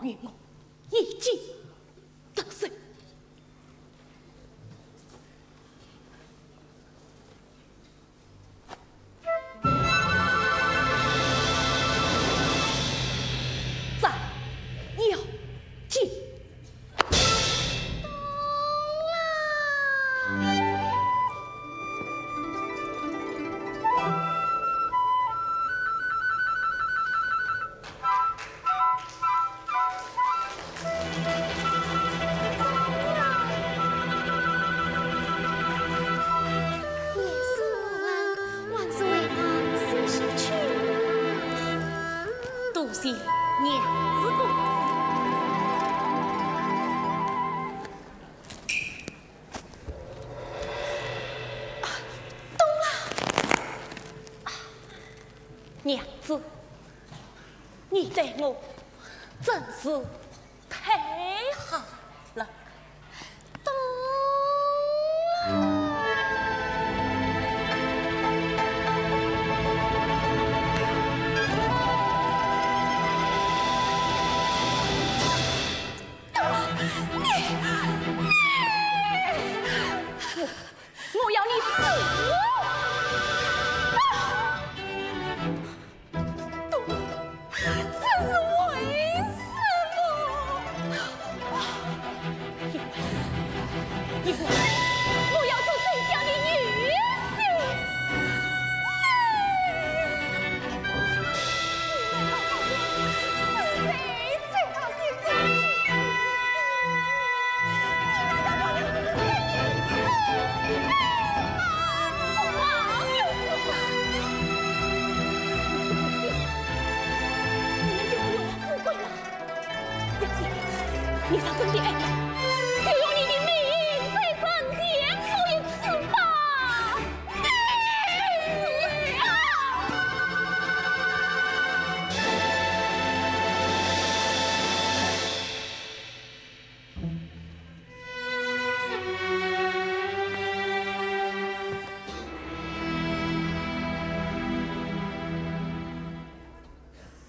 于我已经得胜。娘子，你对我真是太好了。东我要你死！我要做丞相的女婿。是谁最高兴最你上真的爱我，就用你的命在上天付一次吧！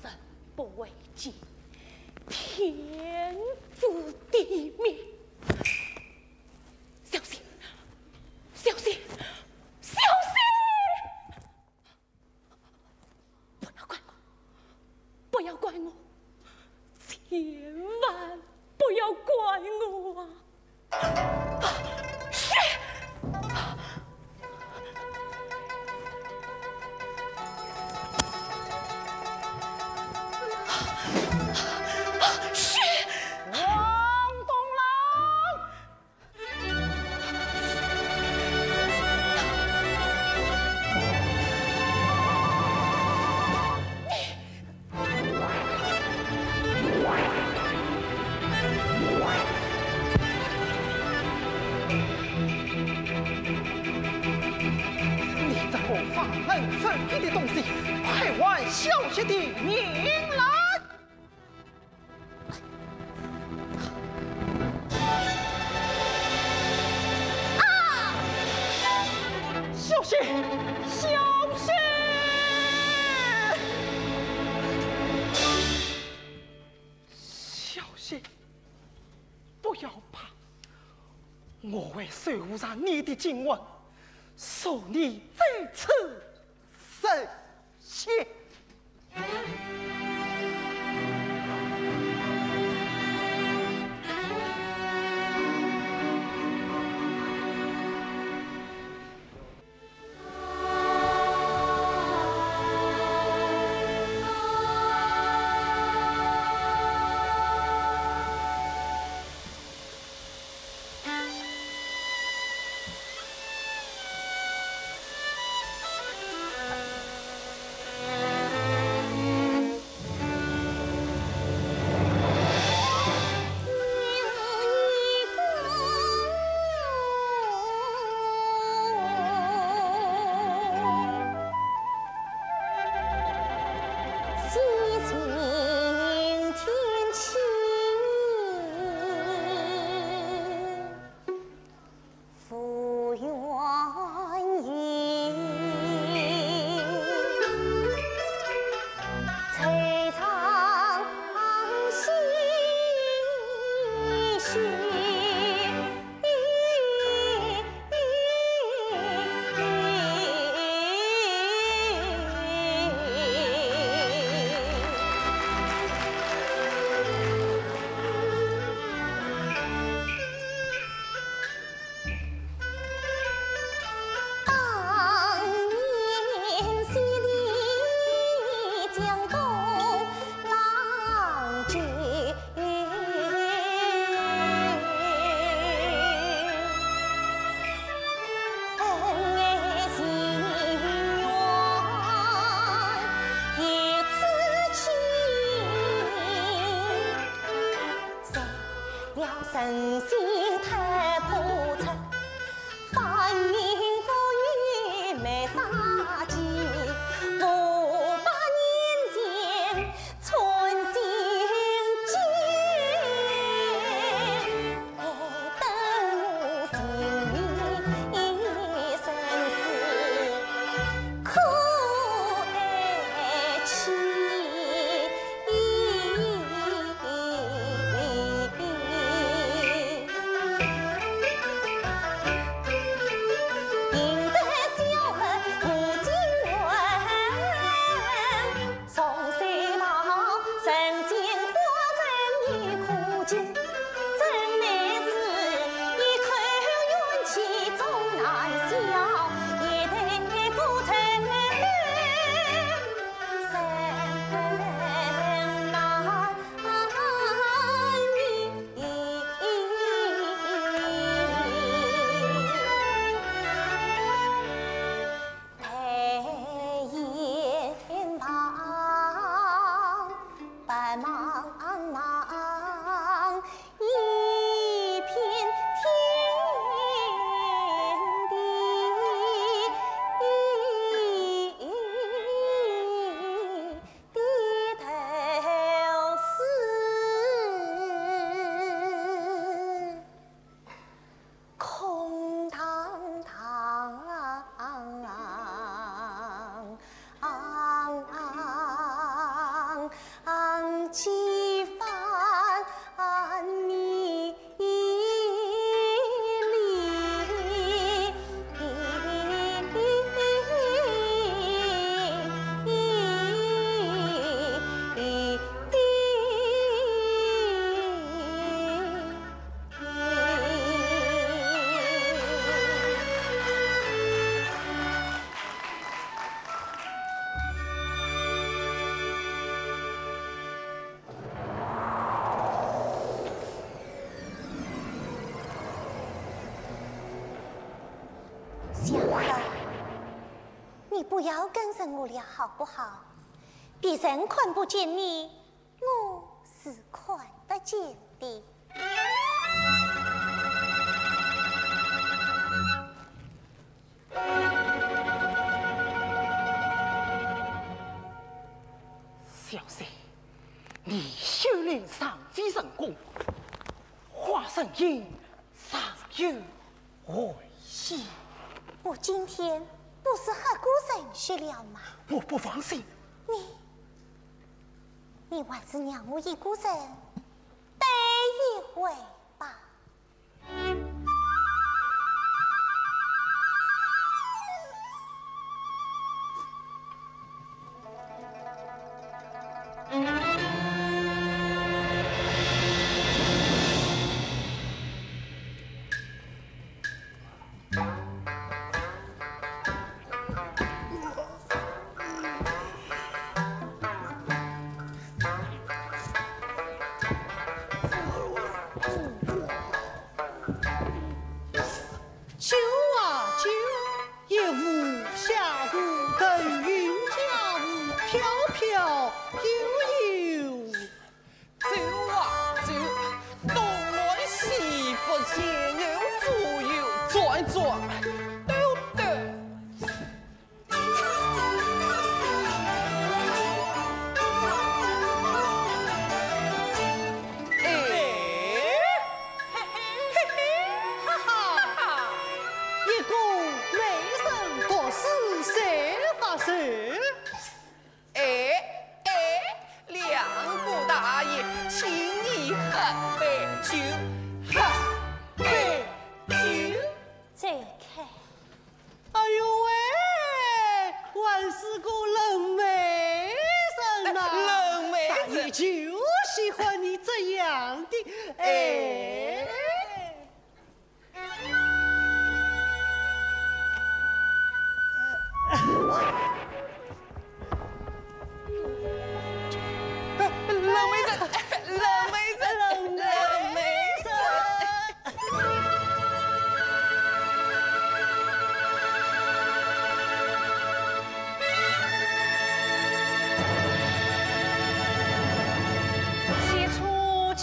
生不为己，天诛地灭。小心，小心，小心！不要怪我，不要怪我，千万不要怪我啊！是。你的东西，快往小姐的命来！啊！小心，小心！小心，不要怕，我会守护上你的今晚，受你这次。圣谢。神仙太破出，凡民富裕没杀机，500年前存心间，等我心里生死可爱起。几番迷小儿，你不要跟着我了，好不好？别人看不见你，我是看得见的。小姐，你修炼尚非成功，化神印尚有危险。我今天不是和古人学了吗？我不放心。你还是让我一个人待一会吧。秋啊秋，夜雾下湖，腾云驾雾，飘飘悠悠。走啊走，东来西北，前后左右转转，兜兜。一个美人多事谁发生？两个大爷请你喝杯酒，喝杯酒。再看，哎呦喂，还是个冷美人呐、冷美人大爷就喜欢你这样的。冷梅子，冷梅子，冷梅子。写出今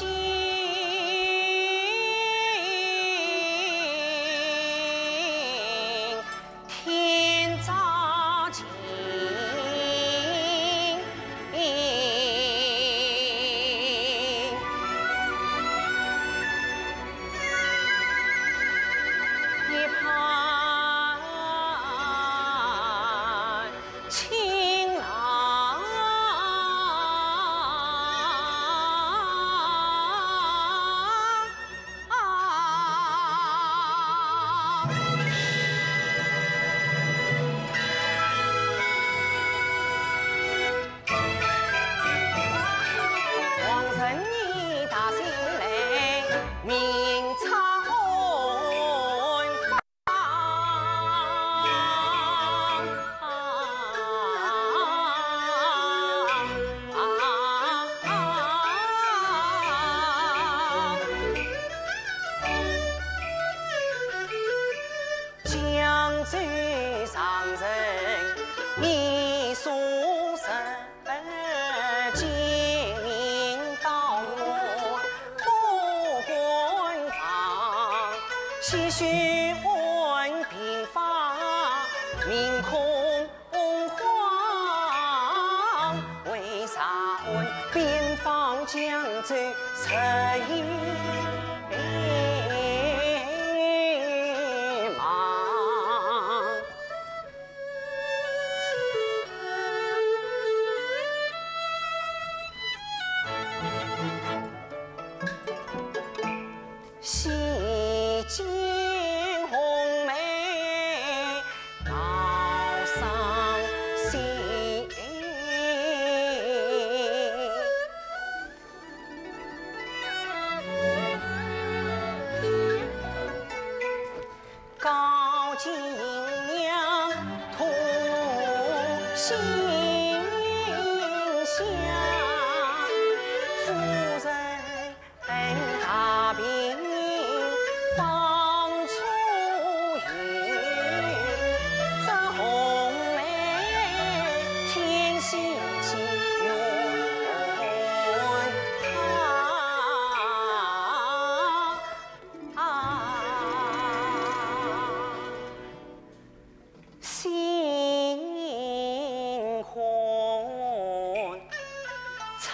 气血温平发，面孔黄，为啥问边防江州谁忙？洗尽红梅老伤心，高进娘图心香，夫人大病方出院，这红梅天心情永心魂长。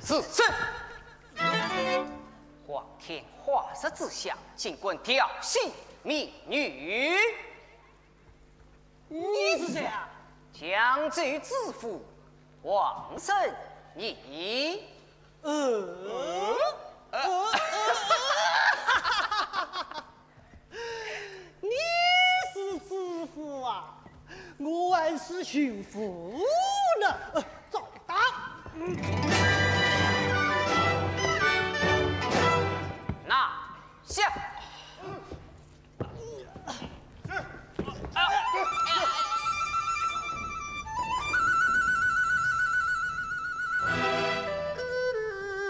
是，皇天化日之下，尽管调戏民女。你是谁啊？江州知府王胜义。你是知府啊？我还是巡抚呢。走打。拿下。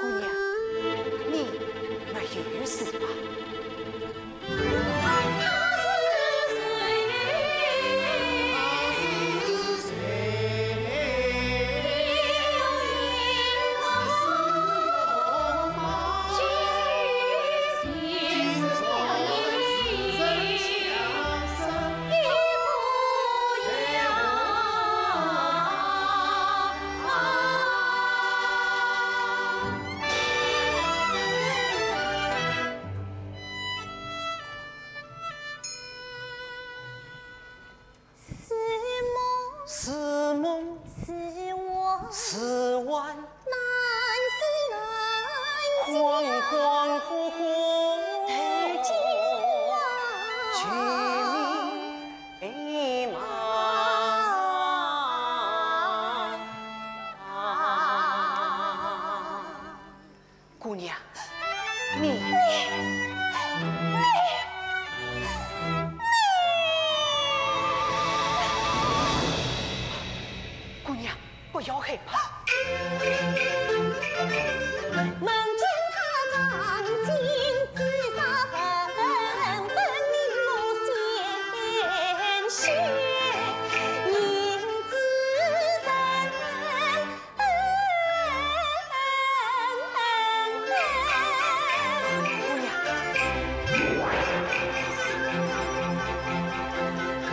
姑娘，你没有事吧？是梦，是我，是幻，难是难恍恍惚惚，今去迷茫。姑娘，你。姑娘，不要害怕。梦见他长进自杀恨，分明我鲜血印自身。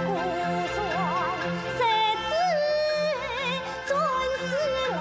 姑算谁知准是来。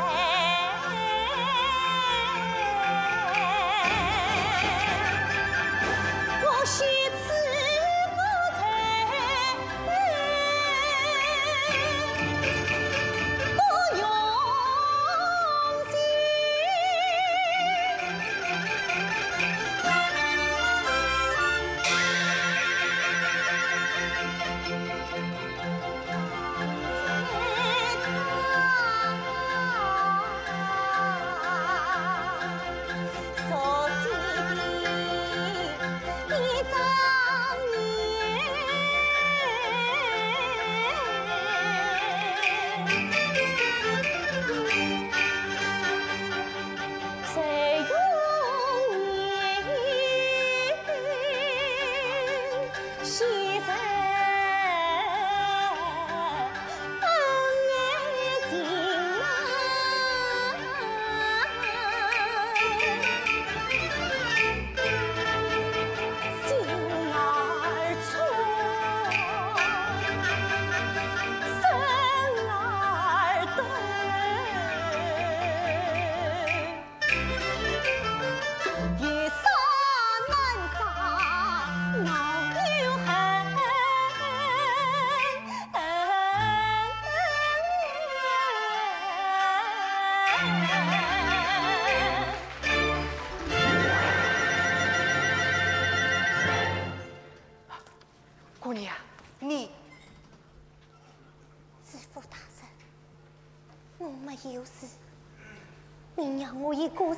我没有事，你让我一个人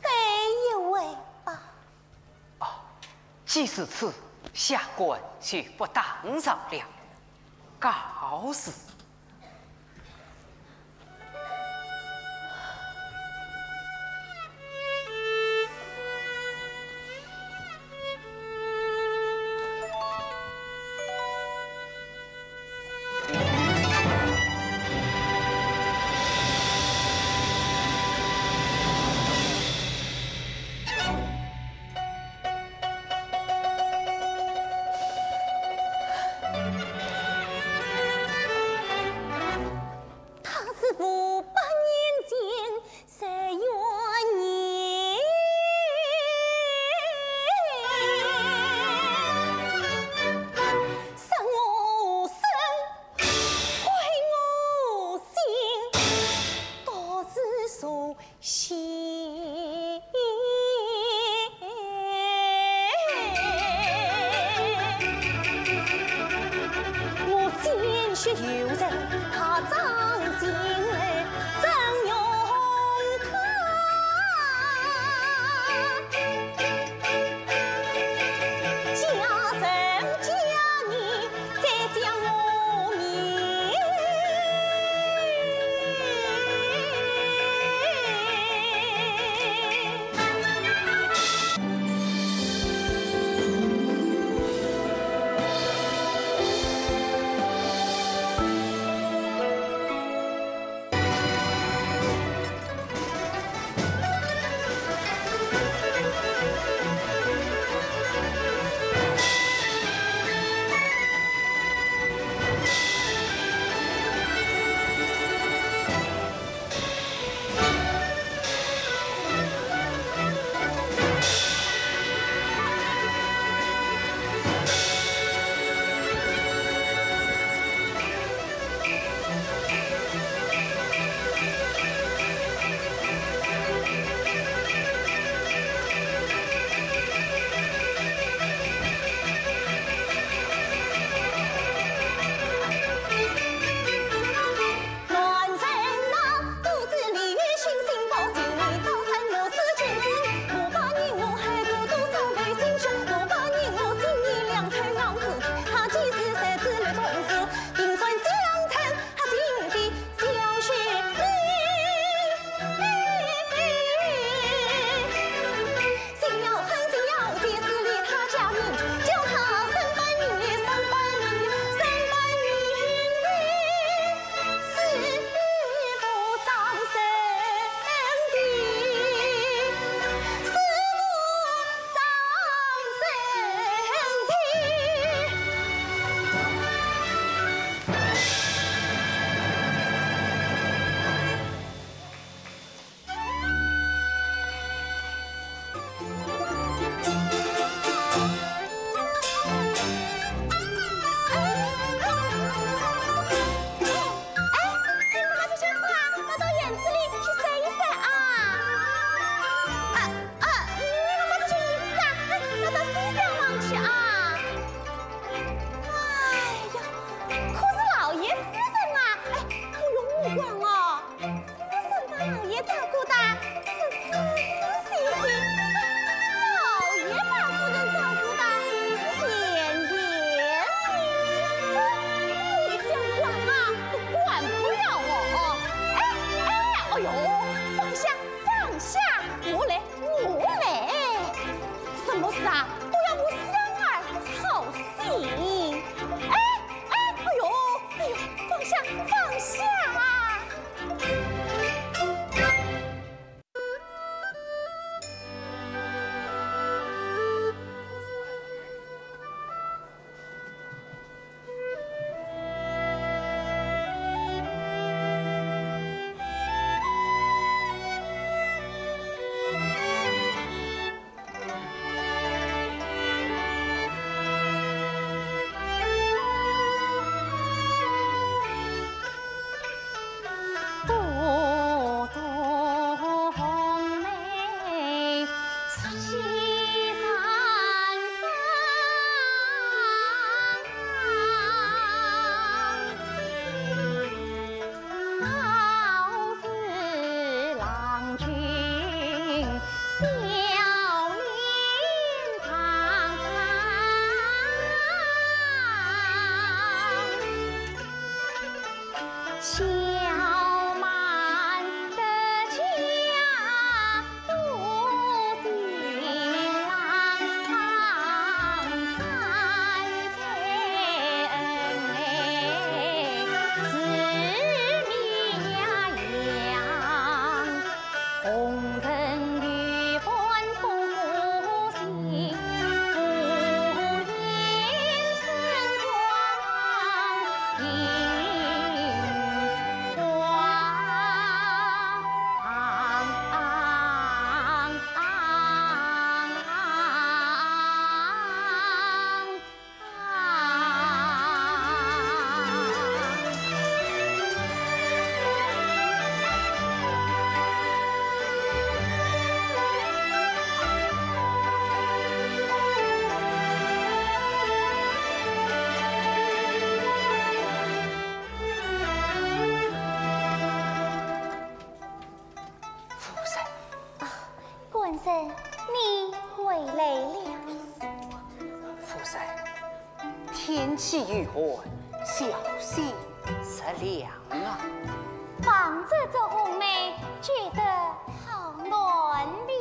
该一位吧。哦，既是此，下官就不当上了。告辞。却有人他长进来真勇敢，家人家你再将我命。喜与欢，小心思量啊！望着这红梅，觉得好暖哩。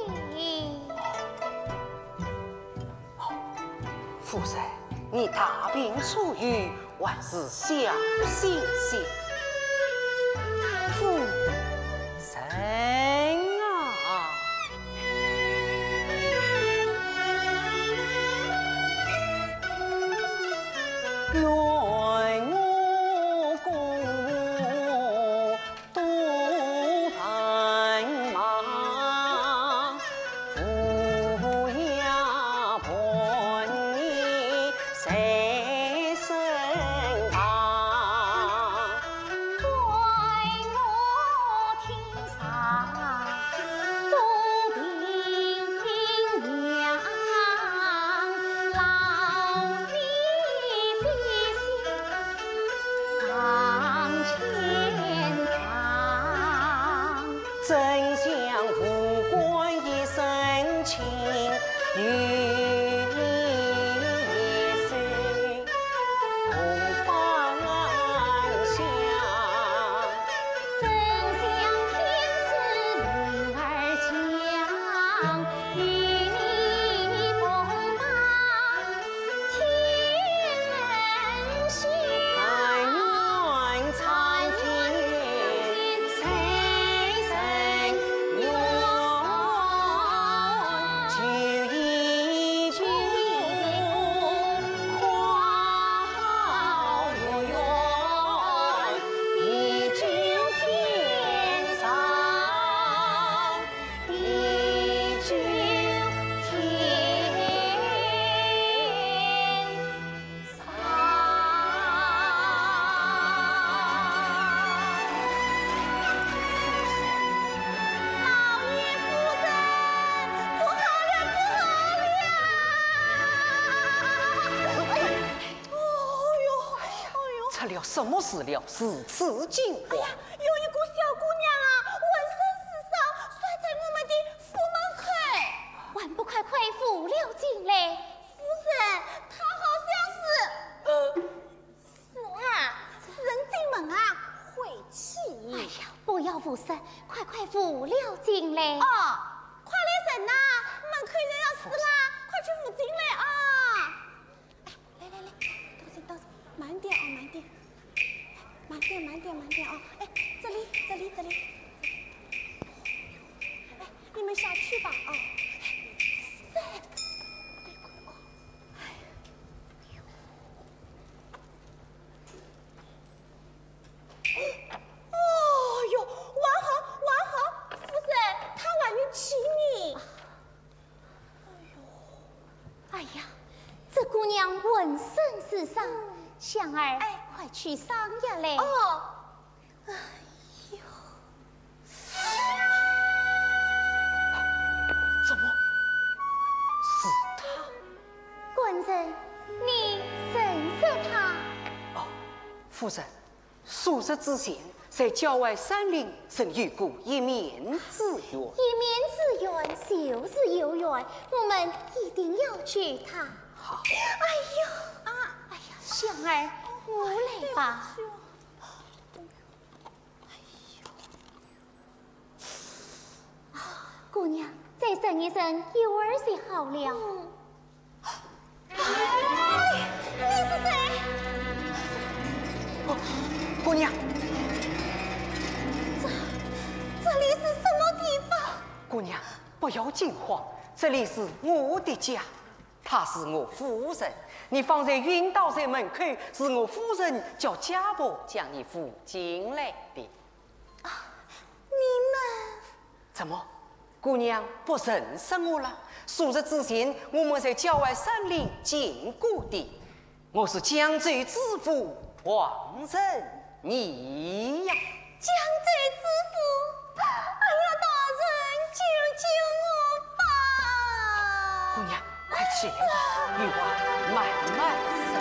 夫人，你大病初愈，还是小心些。夫人啊！愿我共度繁忙，扶摇伴你在身旁。怪我天上多病娘，老你必须上前堂。真想富官一身轻，与你一岁同方向。真想天赐女儿强，与你同把天人相。但愿苍天谁生愿，就一句花月圆，地久天长，地久天出了什么事了？如此惊慌。有一个小姑娘啊，浑身是伤，摔在我们的府门口，还不快快扶了进来？夫人，她好像是……是啊，是人进门啊，晦气！哎呀，不要扶神，快快扶了进来！哦，快来人呐，门口人要死啦，快去扶进来啊！哎，来，到这，慢点啊，慢点。慢点啊！哎，这里，哎，你们下去吧啊！哦哟，完好，夫人，他还能骑你。哎呀，这姑娘浑身是伤，香儿，快去伤呀嘞！哦，哎呦，怎么是他？官人，你认识他？哦，夫人，数日之前在郊外山林曾遇过一面之缘。一面之缘就是有缘，我们一定要去他。好。哎呀，香儿，我来吧。姑娘，再生一生，有儿就好了。哎，你是谁？姑娘，这里是什么地方？姑娘，不要惊慌，这里是我的家，她是我夫人。你方才晕倒在门口，是我夫人叫家婆将你扶进来的。你们怎么，姑娘不认识我了？数日之前，我们在郊外山林见过的。我是江州知府王仁你呀。江州知府，哎呀，大人救救我吧！姑娘，快起来吧，玉娃慢慢走。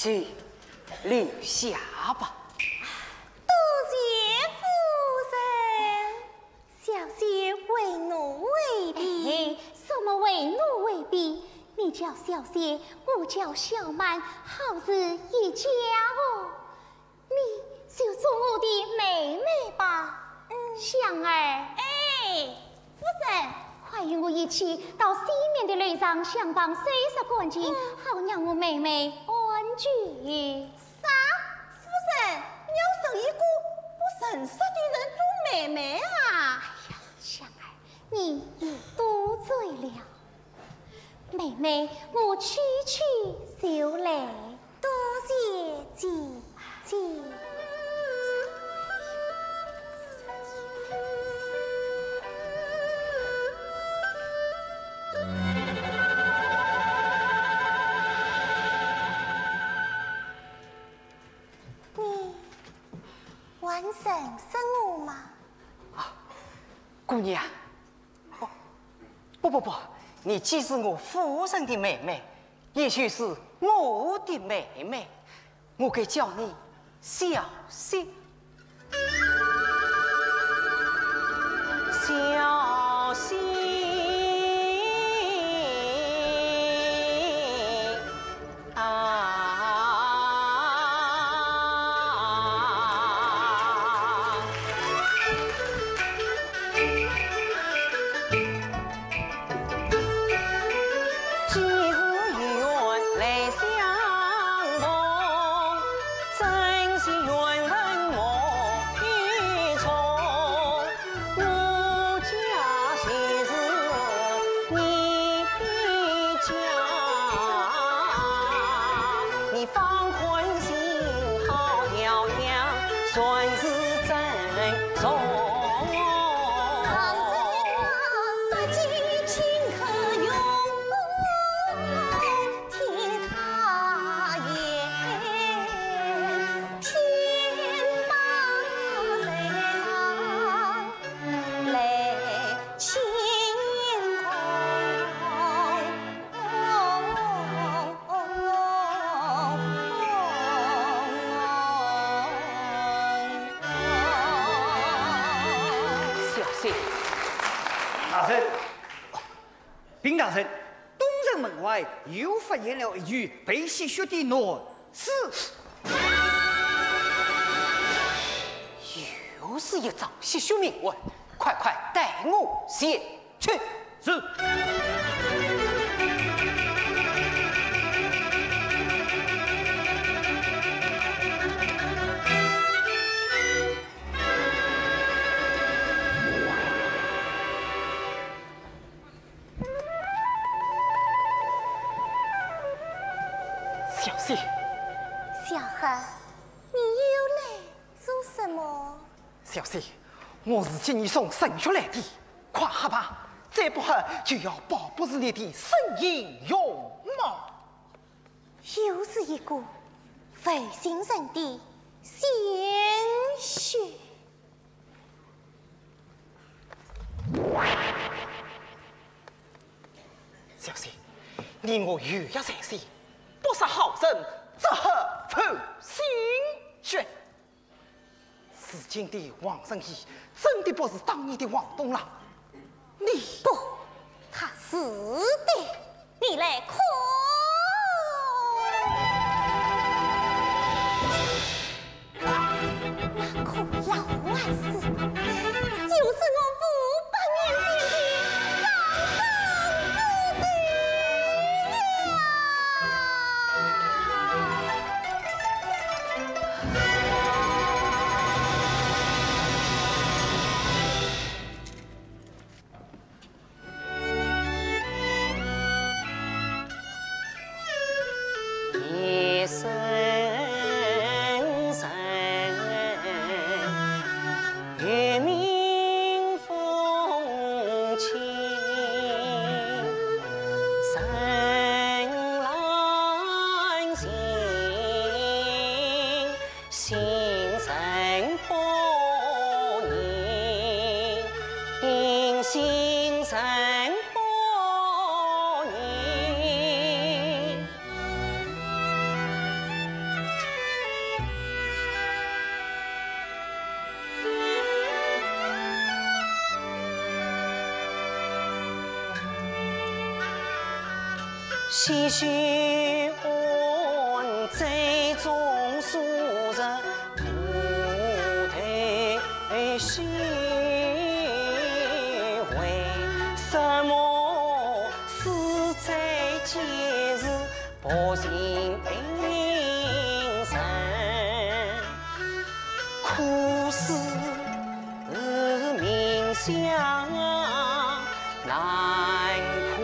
去留下吧。多谢夫人，小姐为奴为婢。什么为奴为婢？你叫小姐，我叫小曼，好似一家哦。你就做我的妹妹吧。香儿，哎，夫人，快与我一起到西面的路上想帮收拾干净，好让我妹妹安居。啥？夫人，你要生一个不认识的人做妹妹啊？香儿，你又多嘴了。妹妹，我区区就来，多谢姐姐。你完成生我吗？姑娘，不，你既是我夫人的妹妹，也许是我的妹妹，我该叫你小姐。小姐。大人，禀大人，东城门外又发现了一具被吸血的男尸，又是一张吸血铭文，快带我前去。是。小姐，小孩，你又来做什么？小姐，我是今你送神血来的，快喝吧，再不喝就要保不住你的生命容貌。又是一个非信神的鲜血。小姐，你我有约在先。不杀好人，则何负心血？如今的王神医真的不是当年的王东郎，你不，他是的，你来看。那棵老槐树，就是我500年前的长生之地呀！唏嘘安最终数日不退虚，为什么死在今日薄情人生？苦思冥想难苦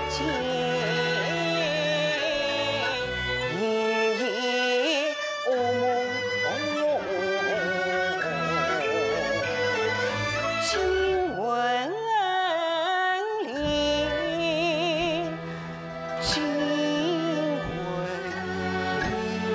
尽，夜夜噩梦。惊闻铃，惊闻铃。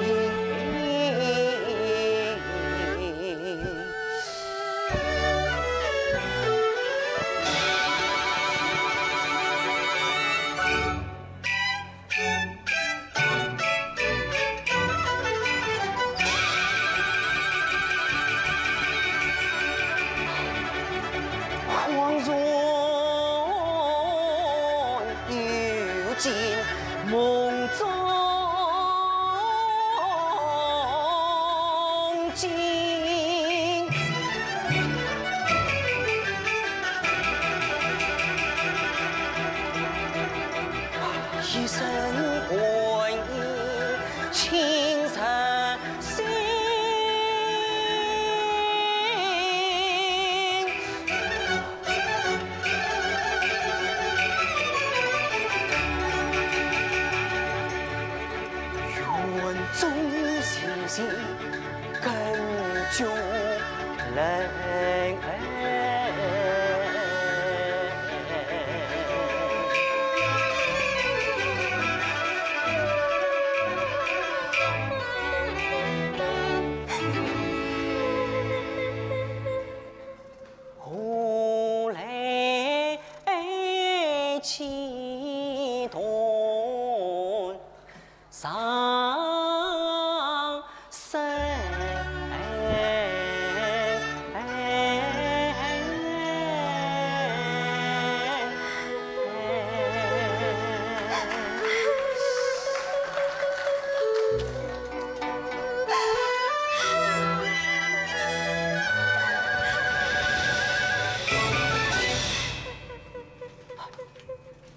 恍然又见梦中景，一生魂意情深心。愿众星星更救人。呼来启动上身。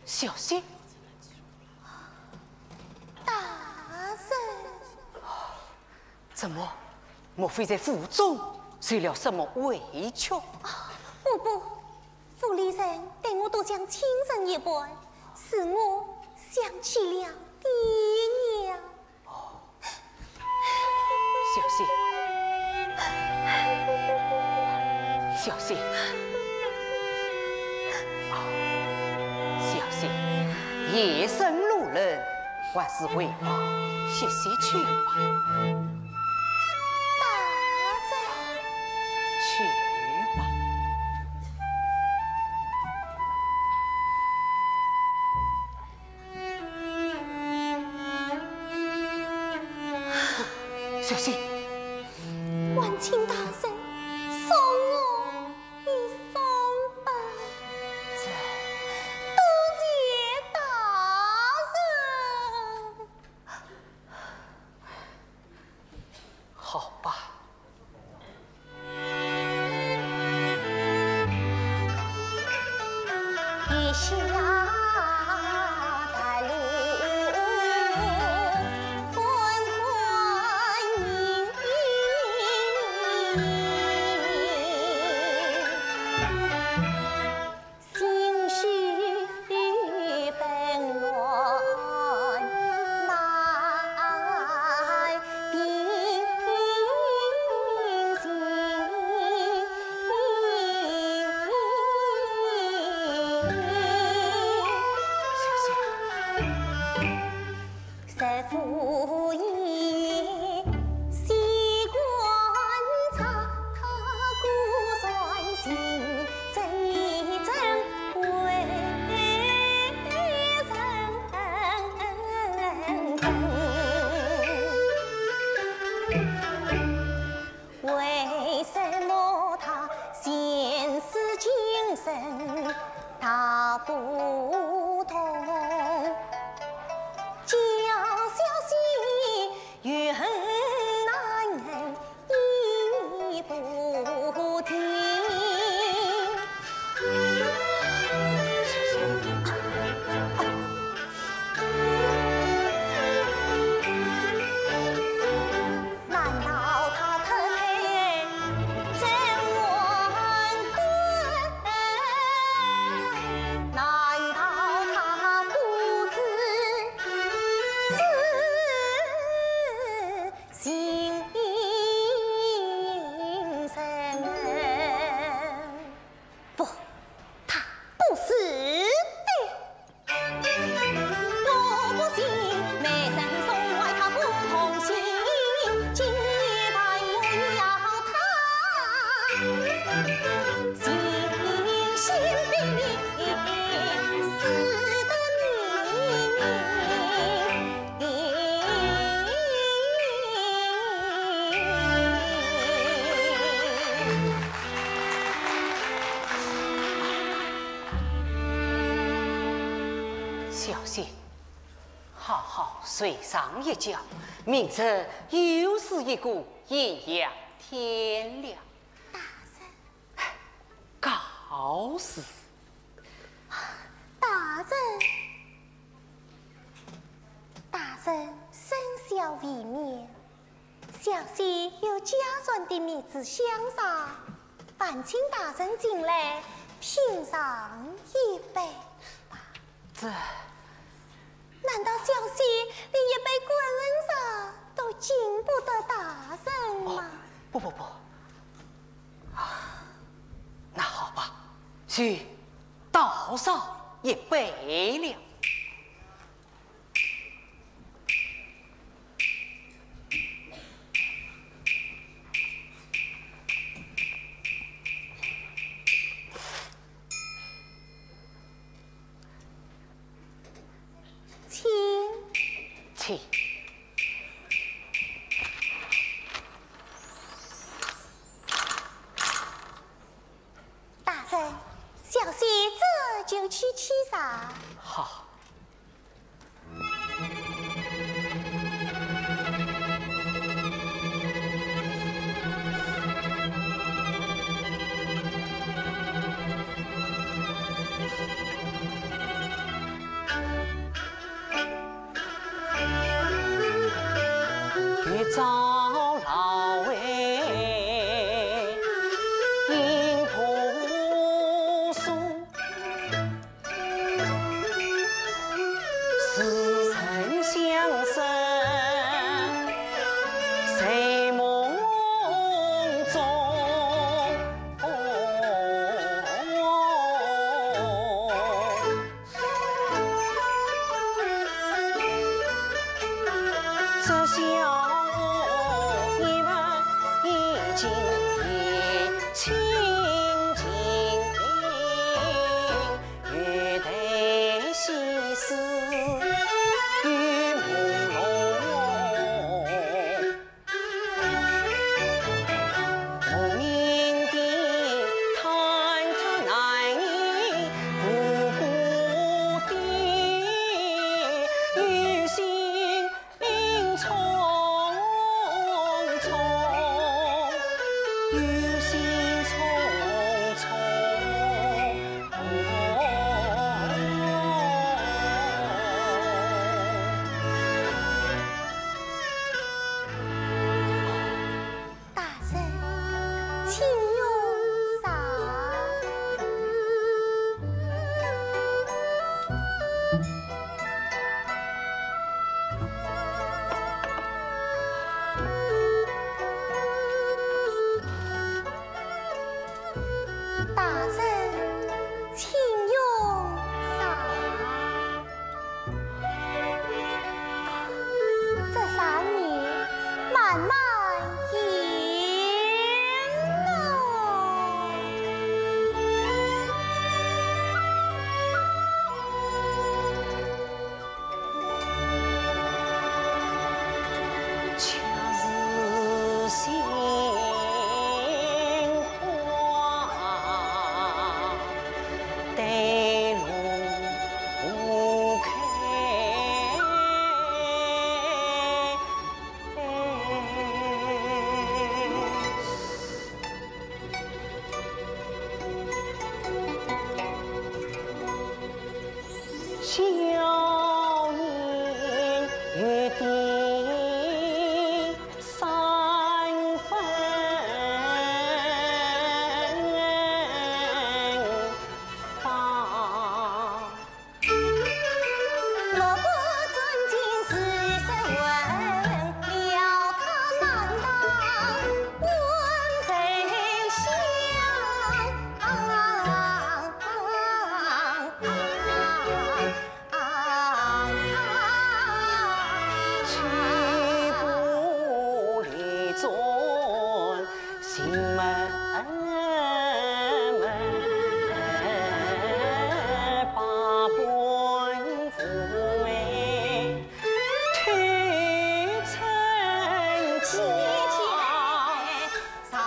小心！大人，怎么？莫非在府中受了什么委屈？不，府里人对我都讲亲人一般，使我想起了爹娘。小心！小心！夜深路冷，还是回房歇歇去吧。大人，去吧。小心！万青大人，送我一送吧。多谢大人。好吧。一下大路，欢欢迎迎，心绪纷乱来平心。十夫爷习惯察孤算心，最真为人真。为什么他前世今生大不同？小心，好好睡上一觉，明日又是一个艳阳天亮。大人，告辞。大人生肖未灭，小姐有家传的米子香茶，烦请大人进来品尝一杯吧。这。难道小姐连一杯滚茶都敬不得大人吗？不，那好吧，去倒上一杯了。请。大人，小姐这就去沏茶。好。月照老哎，樱桃树，似曾相识，在梦中。这小你们已经也清静，月台西施雨朦胧，莫名的忐忑难抑，不顾的雨心匆匆，雨心匆匆。大人，请用茶。大人，请用茶。这3年慢慢饮哦。恰是鲜花带路开，笑颜月底三分芳。我不尊敬世神问，了他难当问谁香？去不离尊，心门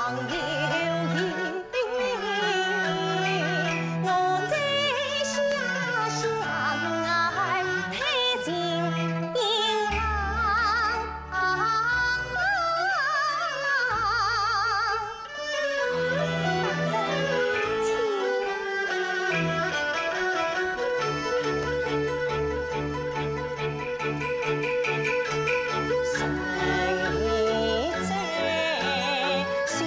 生意在，心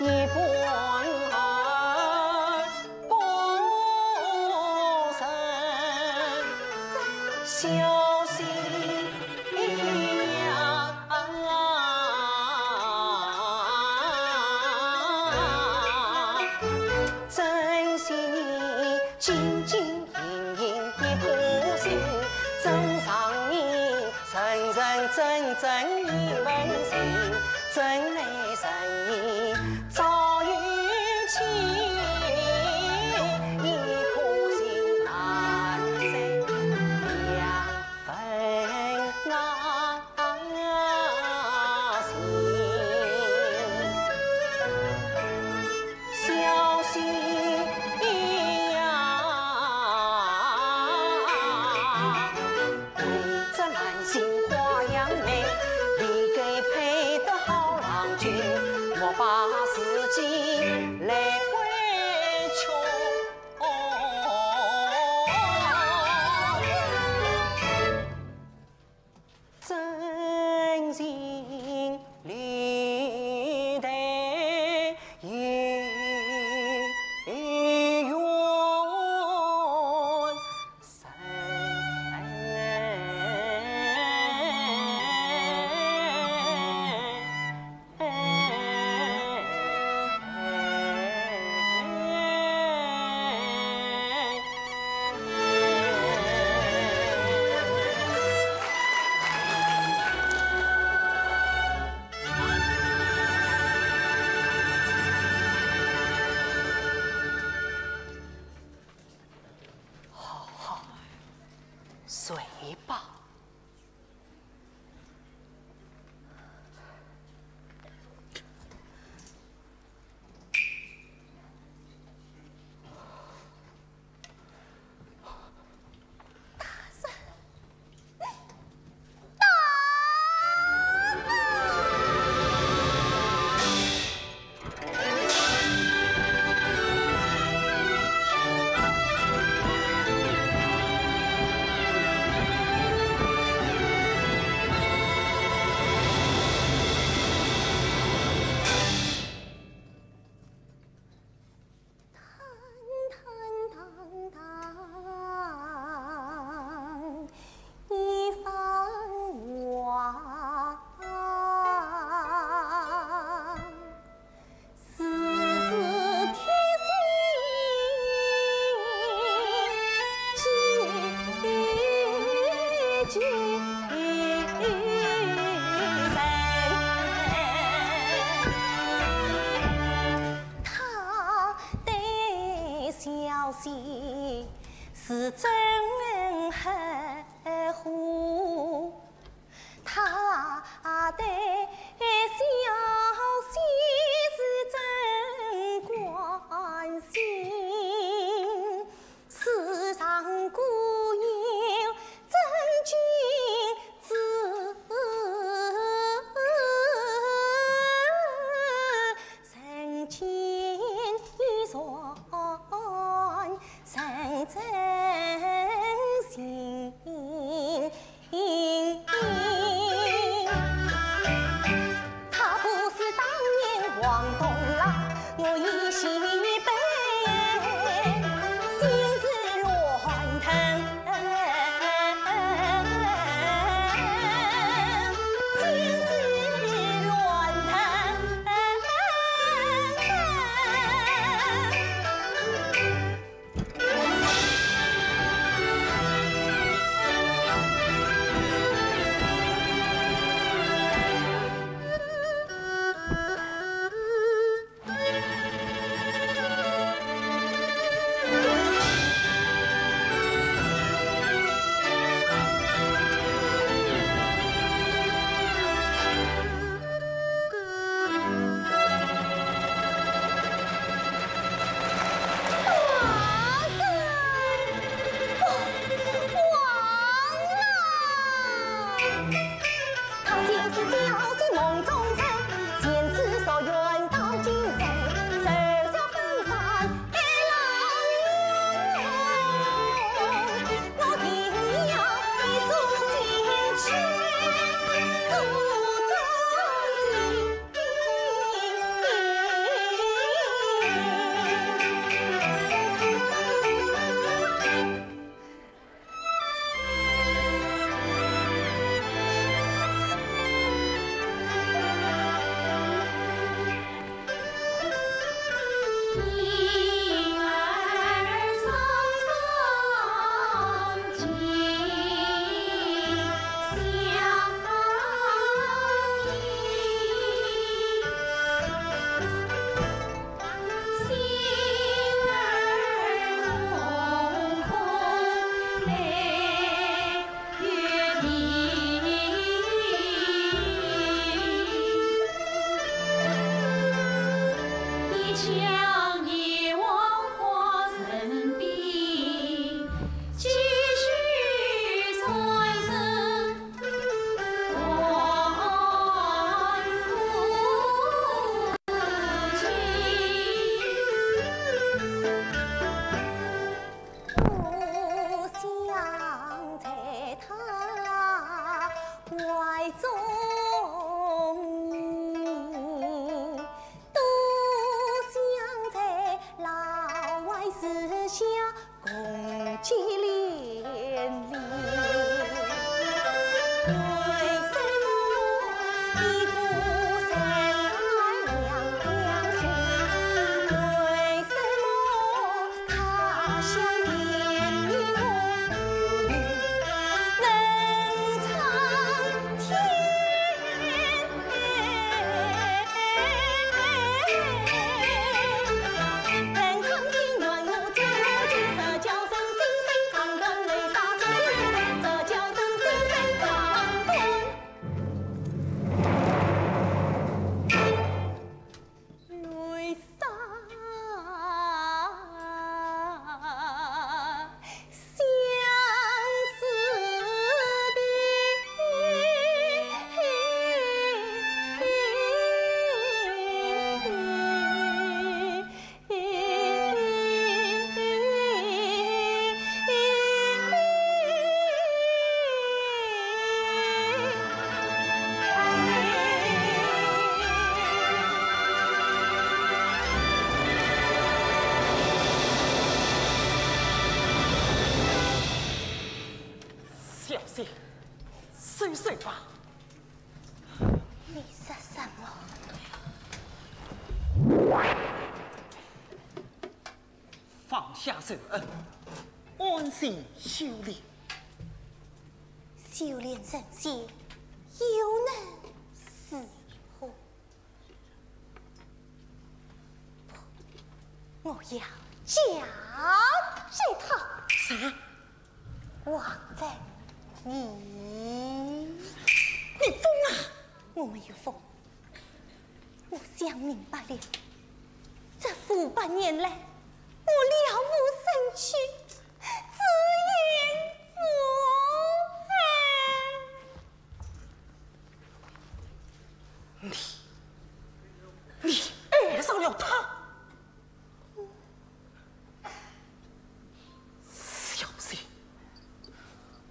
一半不成，小心呀！珍惜你兢兢业业的朴素，真上你真真正正一份心，真来生意早有情，一颗心难舍两份心，小心呀！为这兰心花样美，你给配得好郎君，莫把自己来委屈。真心里的有缘睡吧。是真呵护，他的消息是真关心，世上固有真君子，人间欲说真心。他不是当年王东郎，我依稀悲，心事乱腾，心事乱腾。睡吧。你说什么？放下手恩，安心修炼。修炼神仙，又能是何？我要加这套。啥？王在你疯啊！我没有疯，我想明白了。这5百年来，我了无生趣，只言做爱。你爱上了他？小心，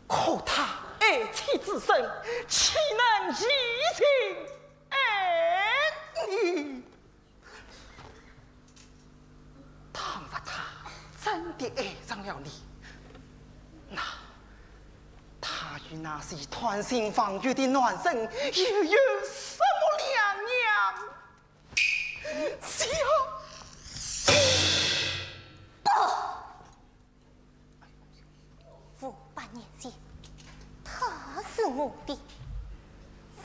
靠他爱妻之身，岂能移情爱你？倘若他真的爱上了你，那他与那些团心防御的男人又有什么两样？小500年前，他是我的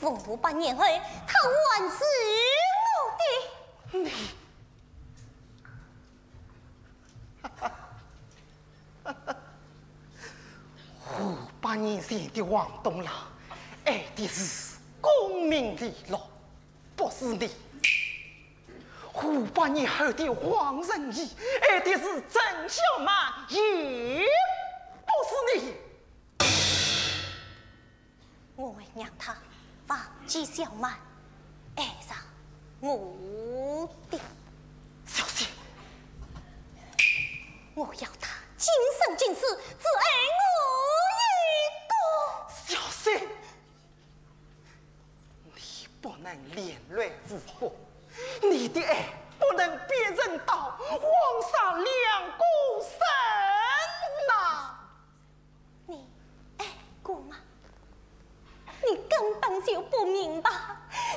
；500年后，他还是我的。你。500年前的王东郎爱的是功名利禄，不是你；500年后的黄仁义爱的是郑小曼，也不是你。我会让他放弃小曼，爱上我的。小心！我要他今生今世只爱我一小心！你不能连累无祸，你的爱不能变成到皇上两股绳呐！你爱过吗？你根本就不明白什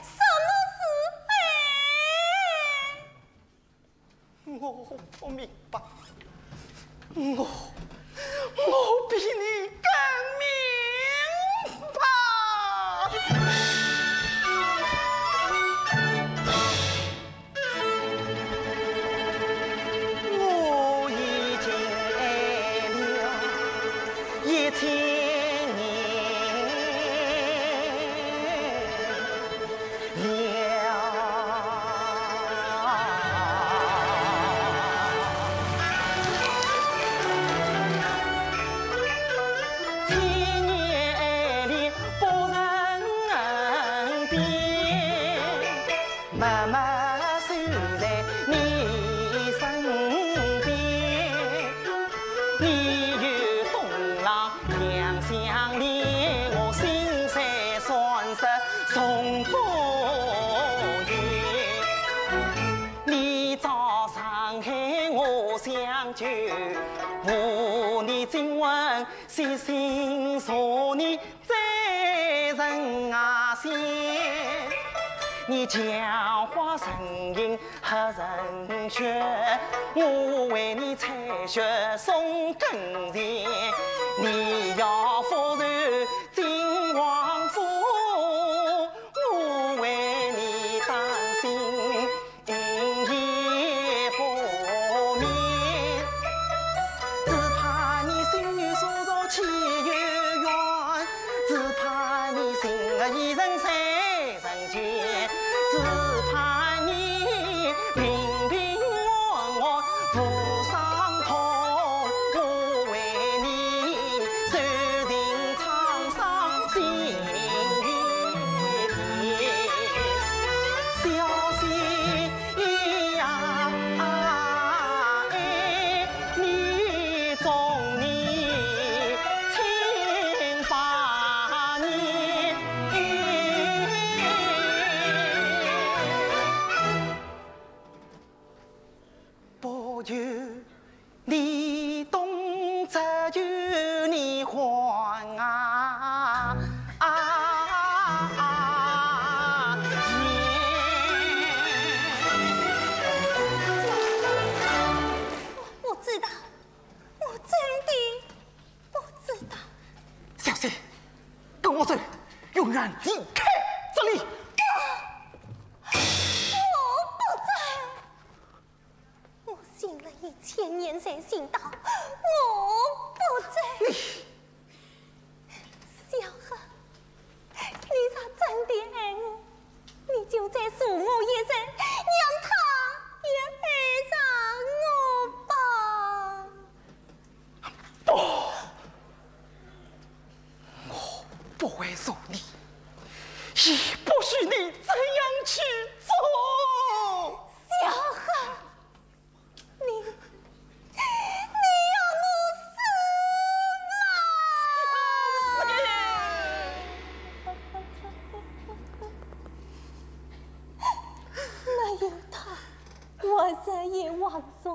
么是爱。我不明白，我比你更明白。我已经爱了1000年了。默默守在你身边，你有东郎两相恋，我心山双石从不远。你找上海我相救，和你今晚细心说你在人啊先。你讲话声音黑人血，我为你采血送根钱。你要复仇金王府，我为你担心夜不眠。只怕你心里所着气有怨，只怕你心儿一人三人间。只怕你平平安安不伤痛，我为你守定沧桑心与天。小心呀，爱你中你清八年。不求你懂，只求你还我知道，我真的不知道。小心，跟我走，永远离开这里。我信了1000年才信道，我不在。小何，你若真的爱我，你就再恕我一生，让他也爱上我吧。不，我不会恕你，也不许你这样去做。小何，你让我死没有他，我日夜妄想。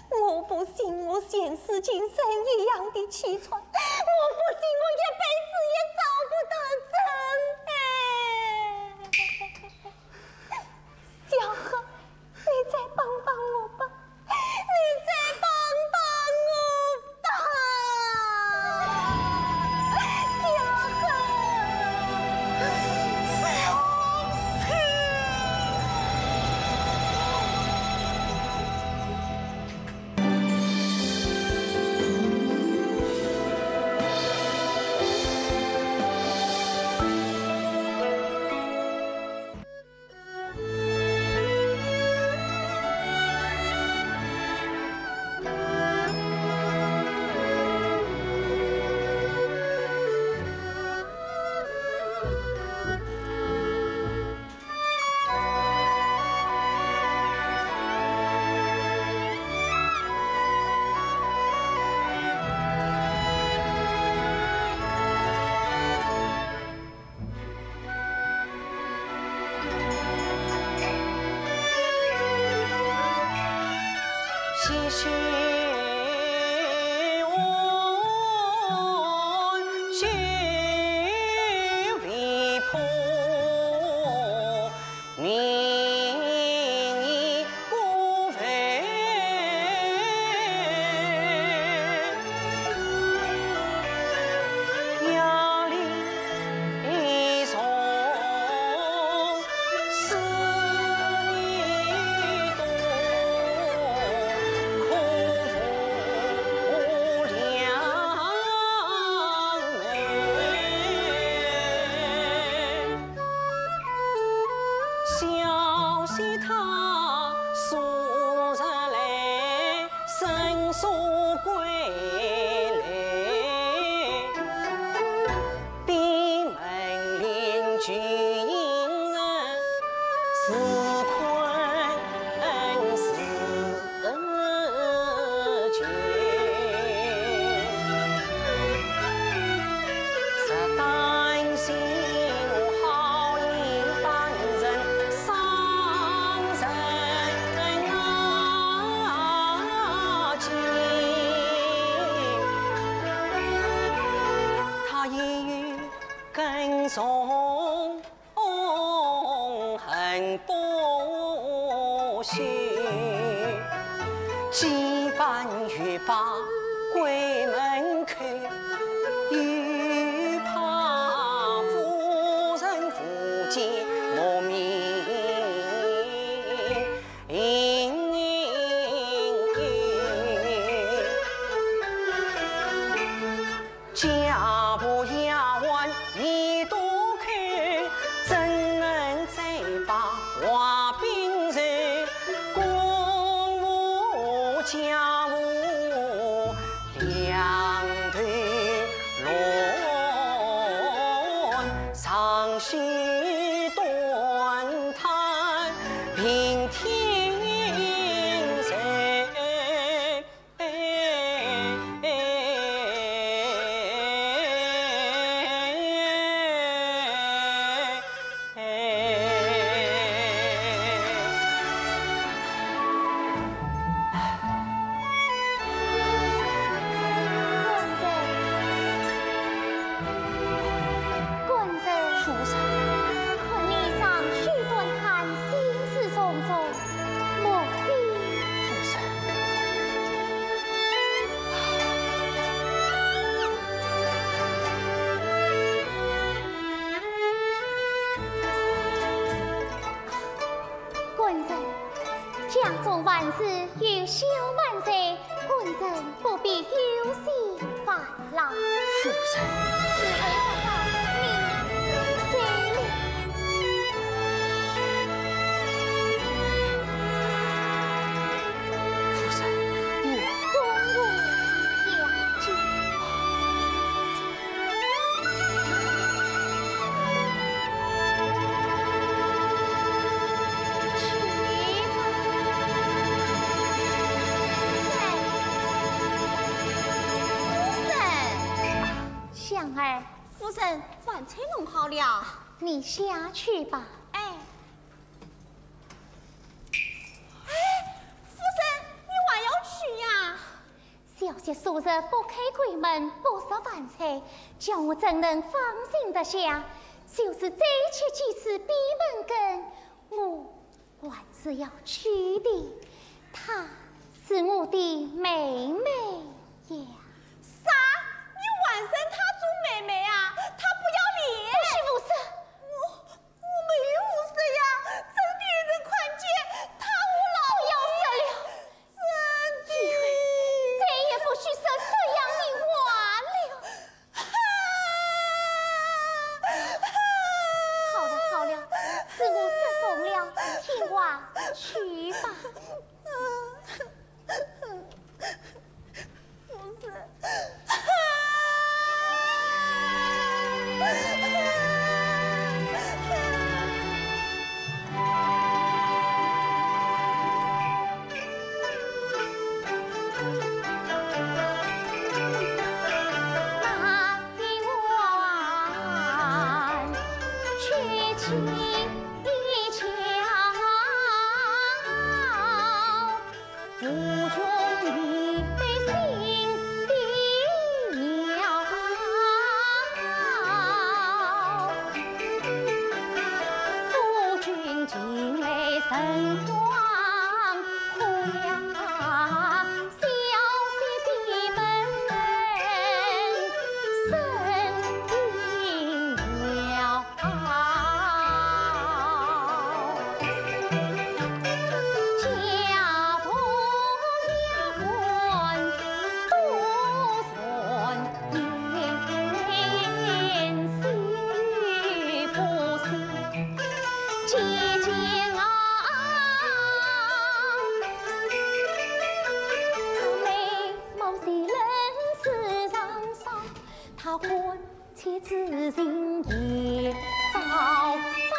我不信我前世今生一样的气喘，我不信我一辈子也找不到真爱。小何，你再帮帮我吧，你再帮帮我吧，小纵横不息，几番欲把鬼门开，又怕夫人夫妻莫名。家婆衙门一多开，怎能再把话平日公务家务两对论，上西断谈平天神。家中万事有小满载，官人不必忧心烦恼。夫人，此儿不在，你罪了。夫人，公务要紧。香儿，夫人，饭菜弄好了，你下去吧。哎，夫人，你还要去呀？小姐素日不开鬼门，不食饭菜，叫我怎能放心得下？就是再吃几次闭门羹，我还是要去的。她是我的妹妹呀。啥？你晚生她做妹妹啊？她不要脸！不是无事，我没有无事呀，真的人看见她我老不要死了，真的，再也不许说这样的话了。好了好了，是我失踪了，听话去吧。夫人。他欢切自心也早早。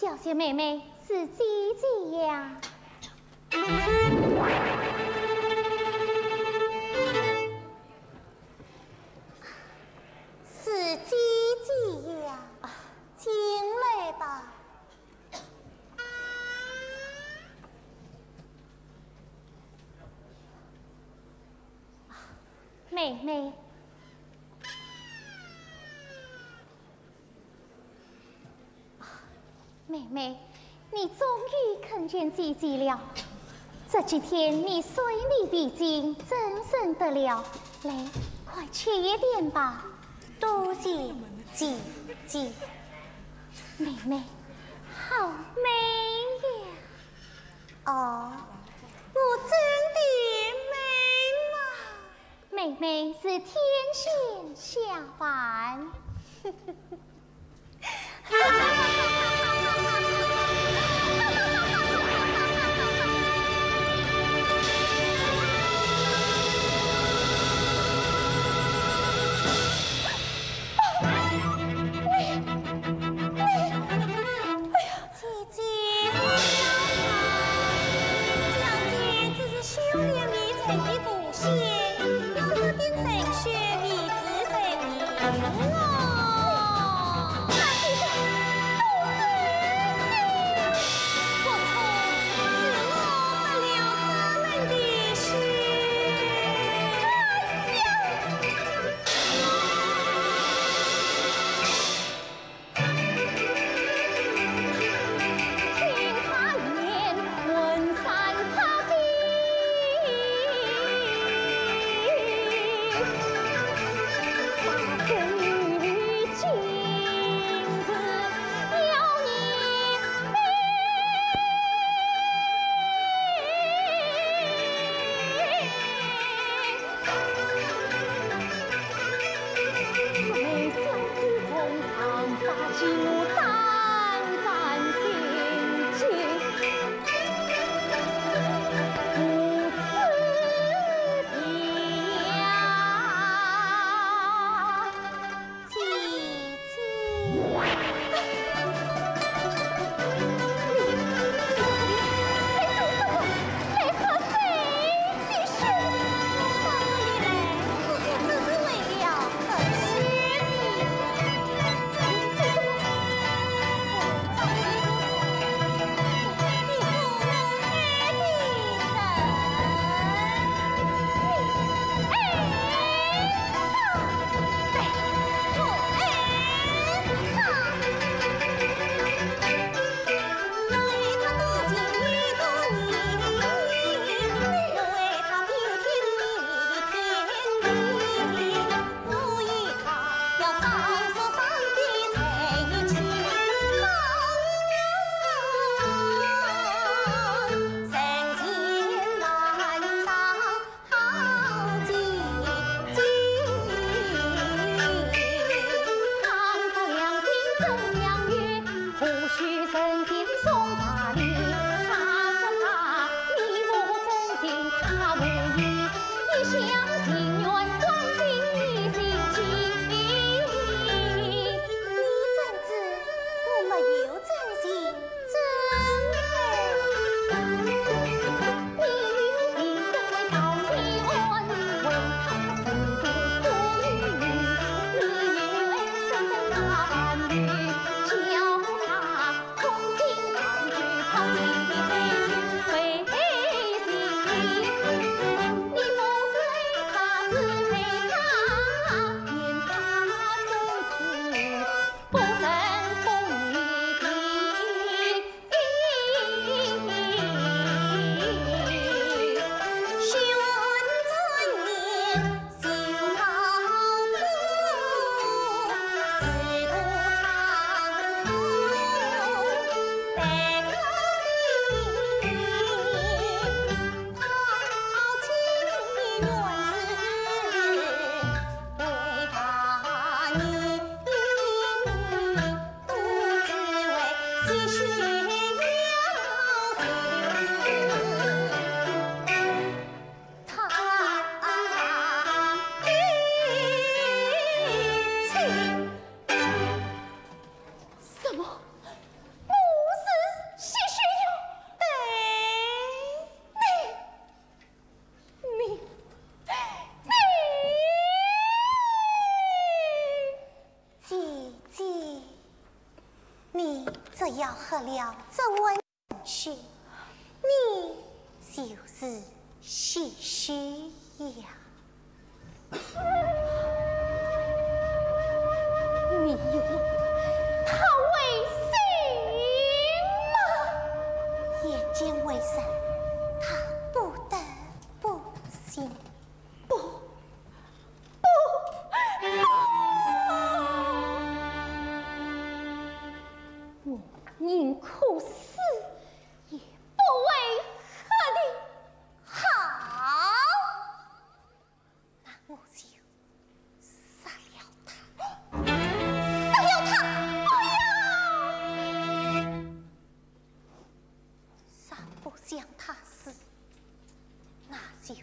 小姐妹妹是姐姐呀。是姐姐呀，进来吧。妹妹。妹妹，你终于看见姐姐了。这几天你随礼必经，真神得了。来，快吃一点吧。多谢姐姐。妹妹，好美呀！哦，我真的美吗？妹妹是天仙下凡。不许神仙送把礼，他说他你我真心他无意，一厢情愿关心你心情。你怎知我没有真心？要喝了这温水，你就是唏嘘呀。你有他为心吗？眼见为神，他不得不信。不。我宁可死，也不为何你好。那我就杀了他，杀了他！不要！杀不想他死，那就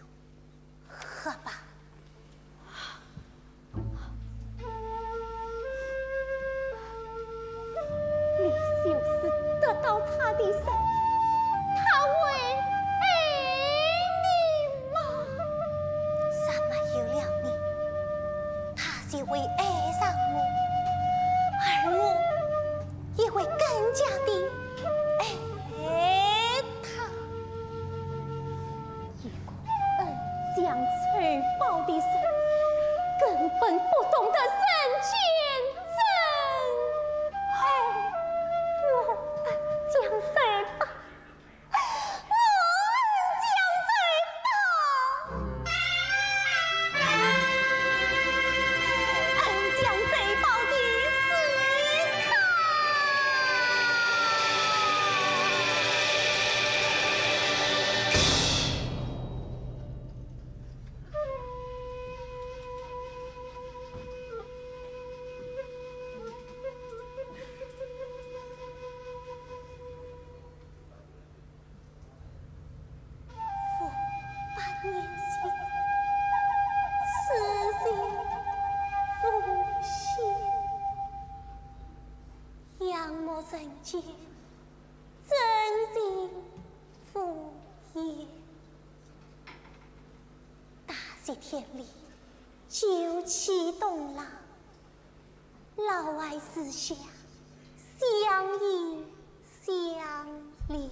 喝吧。你就是得到他的神，他会爱你吗？啥没有了你，他就会爱上我，而我也会更加的爱他。一个恩将仇报的神，根本不懂得人间真爱。我将谁吧？我将谁吧？将谁报的是他。年心，此心复现，仰慕人间，真心敷衍。大雪天里，酒气东浪，老外思想，相依相恋。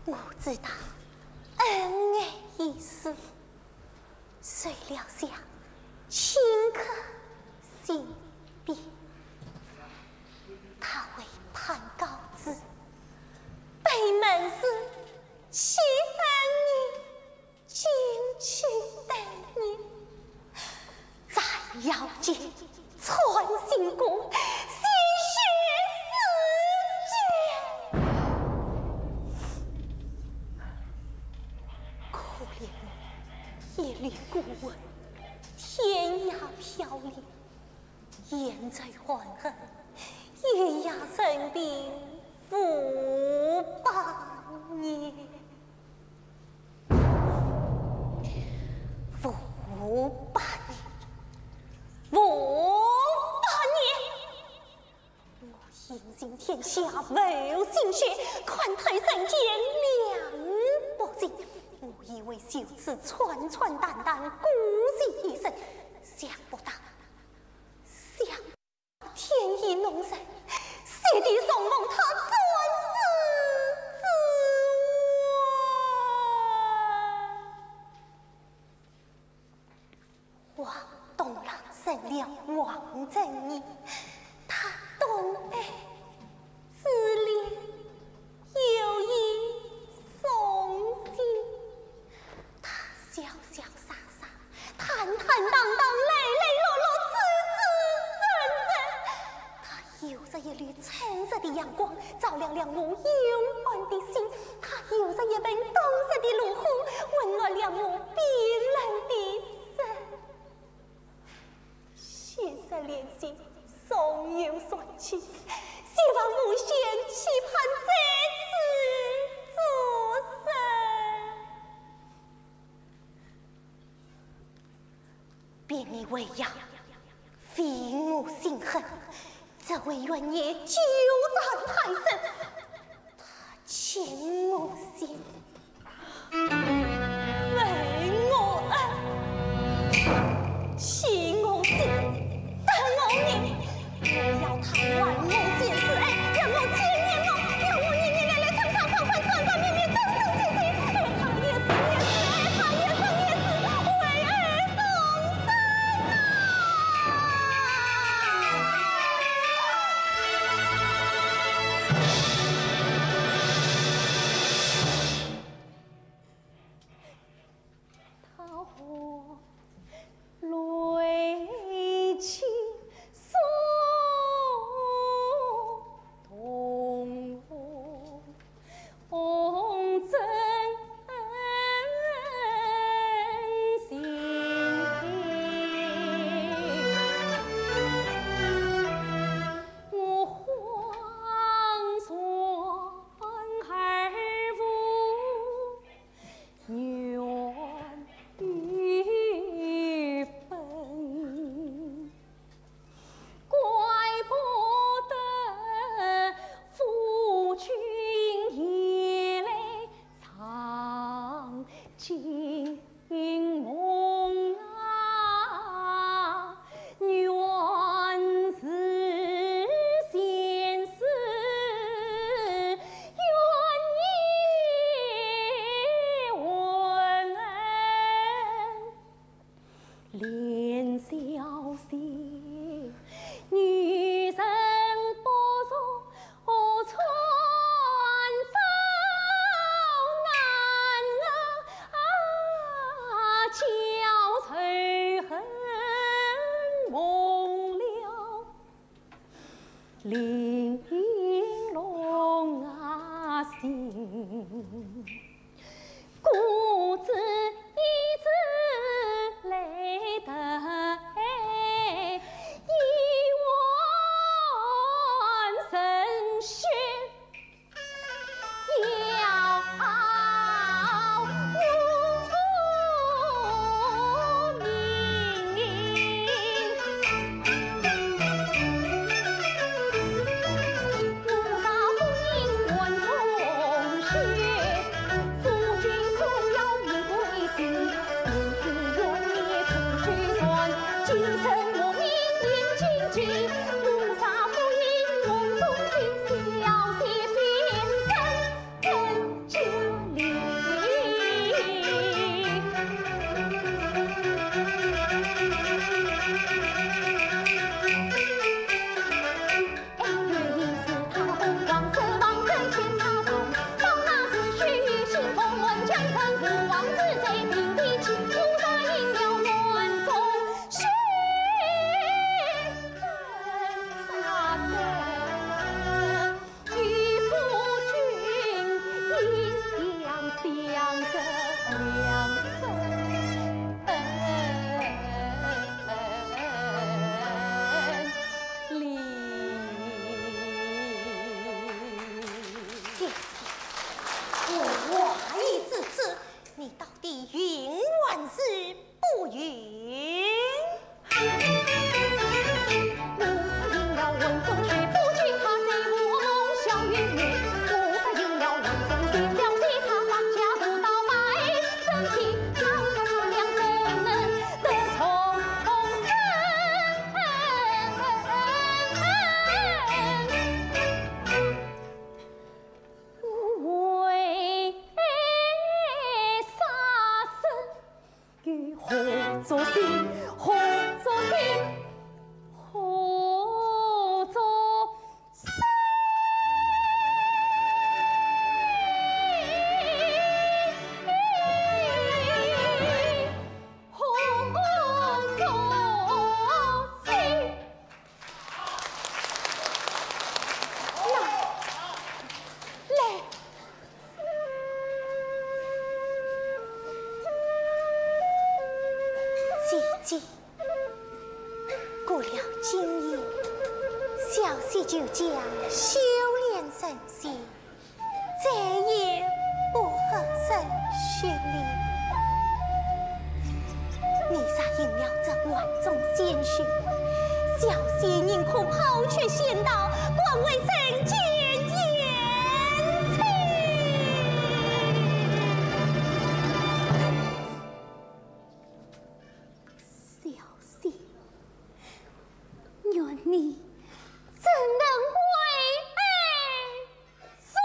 我知道。恩爱一世，谁料想顷刻心变。他为盼告知，北门是岂恨你，进去等你，在腰间穿心宫，鲜血四溅。可怜我一缕孤魂，天涯飘零，烟在黄河，家生的福报也，福报也，福报也！我饮尽天下无心血，看台人间两不尽。我以为就此传传淡淡，孤息一生，想不到天意弄人，谢帝宋梦他转世之外。王东郎生了王正义，他懂爱自怜，又意送心。他潇潇洒洒，坦坦荡荡，磊磊落落，字字真真。他有着一缕橙色的阳光，照亮了我幽暗的心；他有着一本冬色的炉火，温暖了我冰冷的身。血色连心，松油酸气，希望无限期盼这次作生。便你为要非我心恨，这位冤孽纠缠太深，他欠我心，为我恩，欺我心，得我命。我要他万梦见此恩，让我千年梦，让我年年来来常常款款，团团绵绵，真真切切。而他也是，而他也是，为儿送生桃花泪倾诉同真心。我荒船而无缘与本，怪不得夫君夜来藏金梦啊，原是前世冤孽问恩。怜小姐，女人不容穿遭难交仇恨梦了玲珑心。故知一字泪得一碗神血要无名。菩萨不应观风雪，将修炼成仙，再也不合身血力。你杀赢了这万众鲜血，小仙人可抛却仙道，广为人间言情。小仙，愿你怎能违背终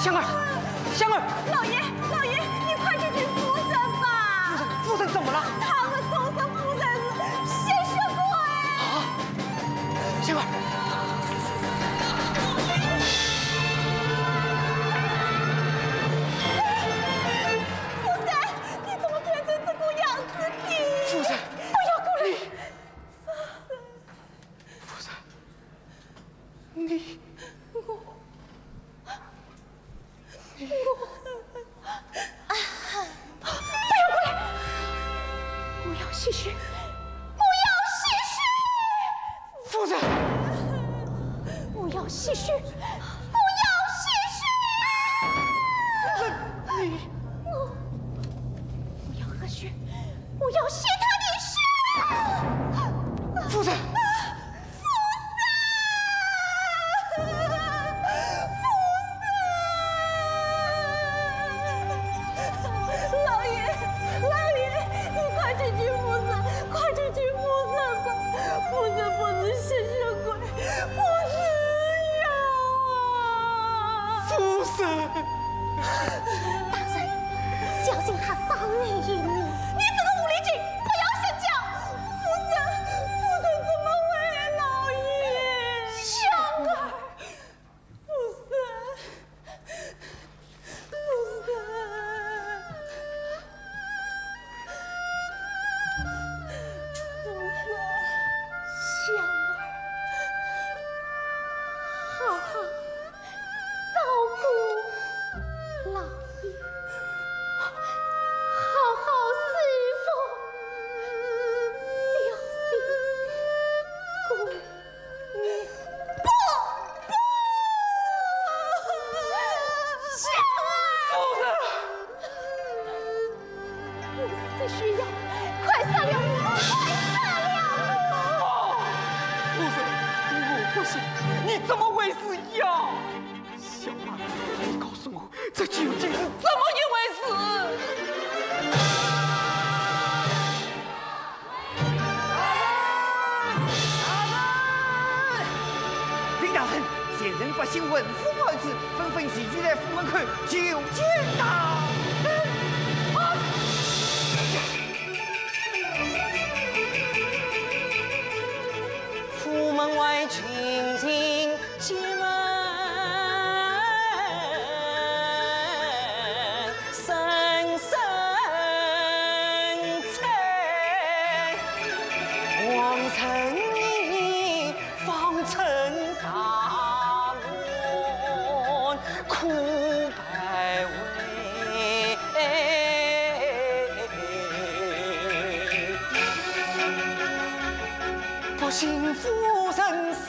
香儿，香儿，老爷，你快去救夫人吧！夫人怎么了？他们都说夫人是吸血鬼。啊，香儿。夫人，你怎么变成这个样子的？夫人，不要过来！夫人，你。不要吸血！夫人，不要吸血！你不要喝血！不要吸他的血！夫人，老爷，你快去救夫人，快去救夫人吧！夫人不是吸血鬼，不是妖啊！夫人，大人，小心他伤人于你！你这个狐狸精，不要瞎讲！夫人怎么会？老爷，香儿，夫人。香儿，好好照顾老爷，好好侍奉小仙姑娘。不需要，快杀了我！夫人，我不信，你怎么会是妖？小儿，你告诉我，这究竟是怎么一回事？林大人，闲人不幸闻夫儿子，纷纷齐聚在府门口求见大人。府门外群情激问，声声催。王臣你方成大乱，苦百味。不幸夫人是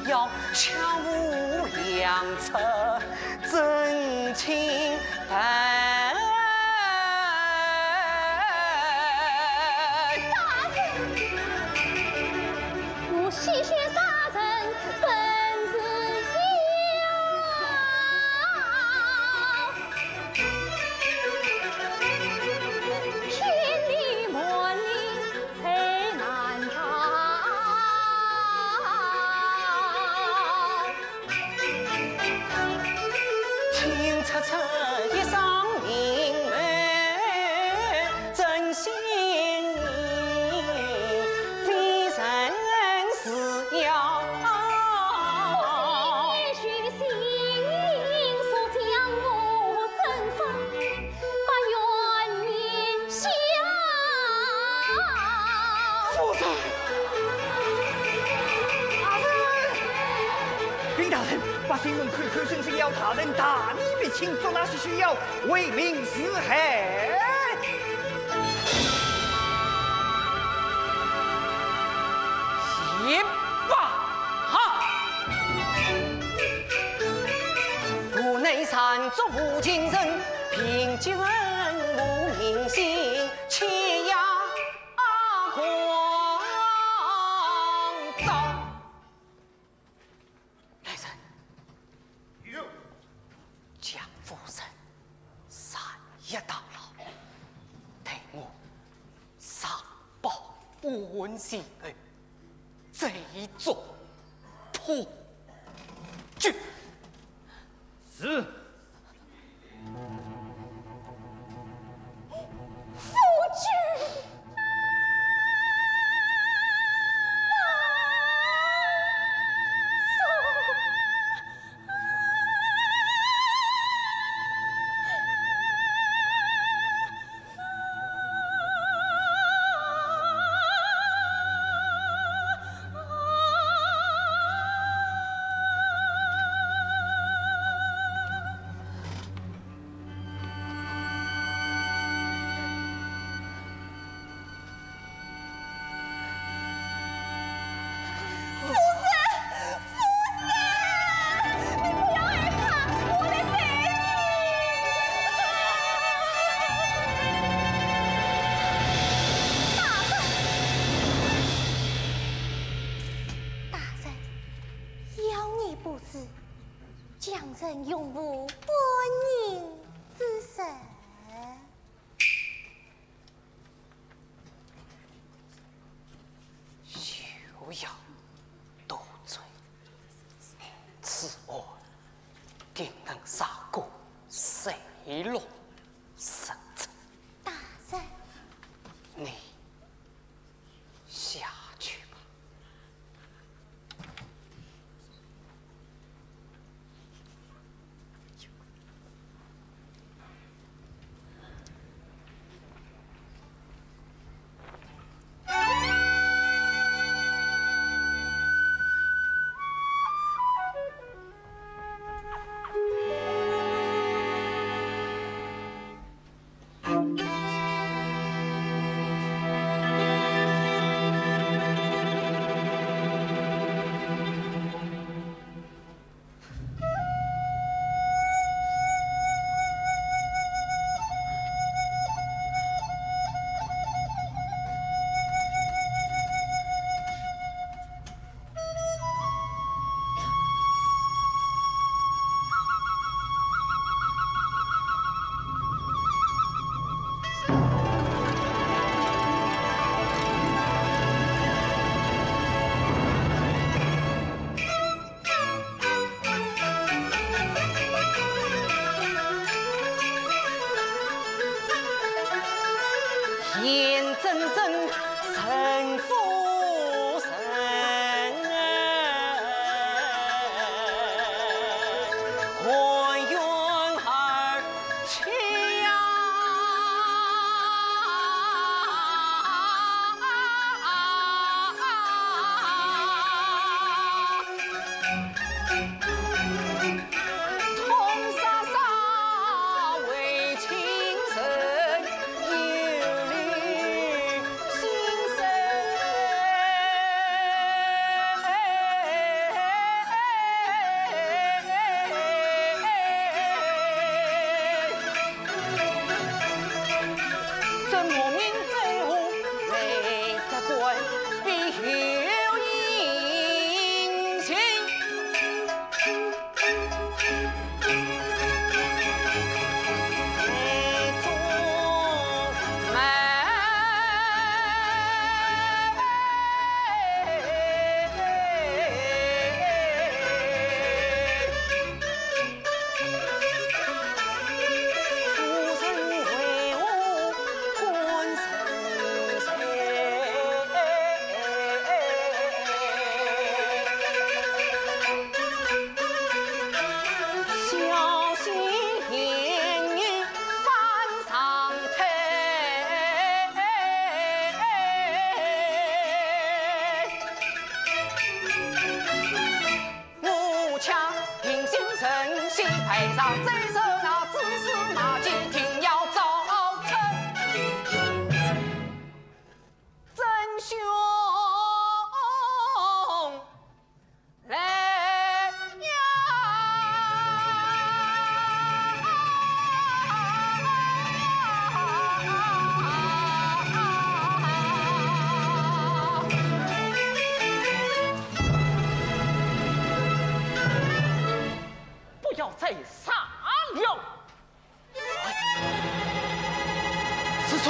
要巧无良策，真情白。我吸血杀人本是妖啊！一生明媚，真心意，非人是要。也许心所将我征服，把怨念消。夫人，禀大人，百姓们口口声声要大人大义灭亲，做那些需要为民除害。一把哈，府内山竹无情人，贫贱无民心，欺压狂躁。来人，将夫人杀一大牢，待我上报温馨儿。这一座破局是。夫君。将人永无不宁之神。休要多嘴，此案定能杀过水落石出。大人，你下去吧。眼睁睁神父神，我愿儿去呀！痛杀杀为情深，有理心声。这莫名真无没得官，必有隐情。上这首啊，只是马今天要早晨，真兄来呀！不要再傻了！是谁？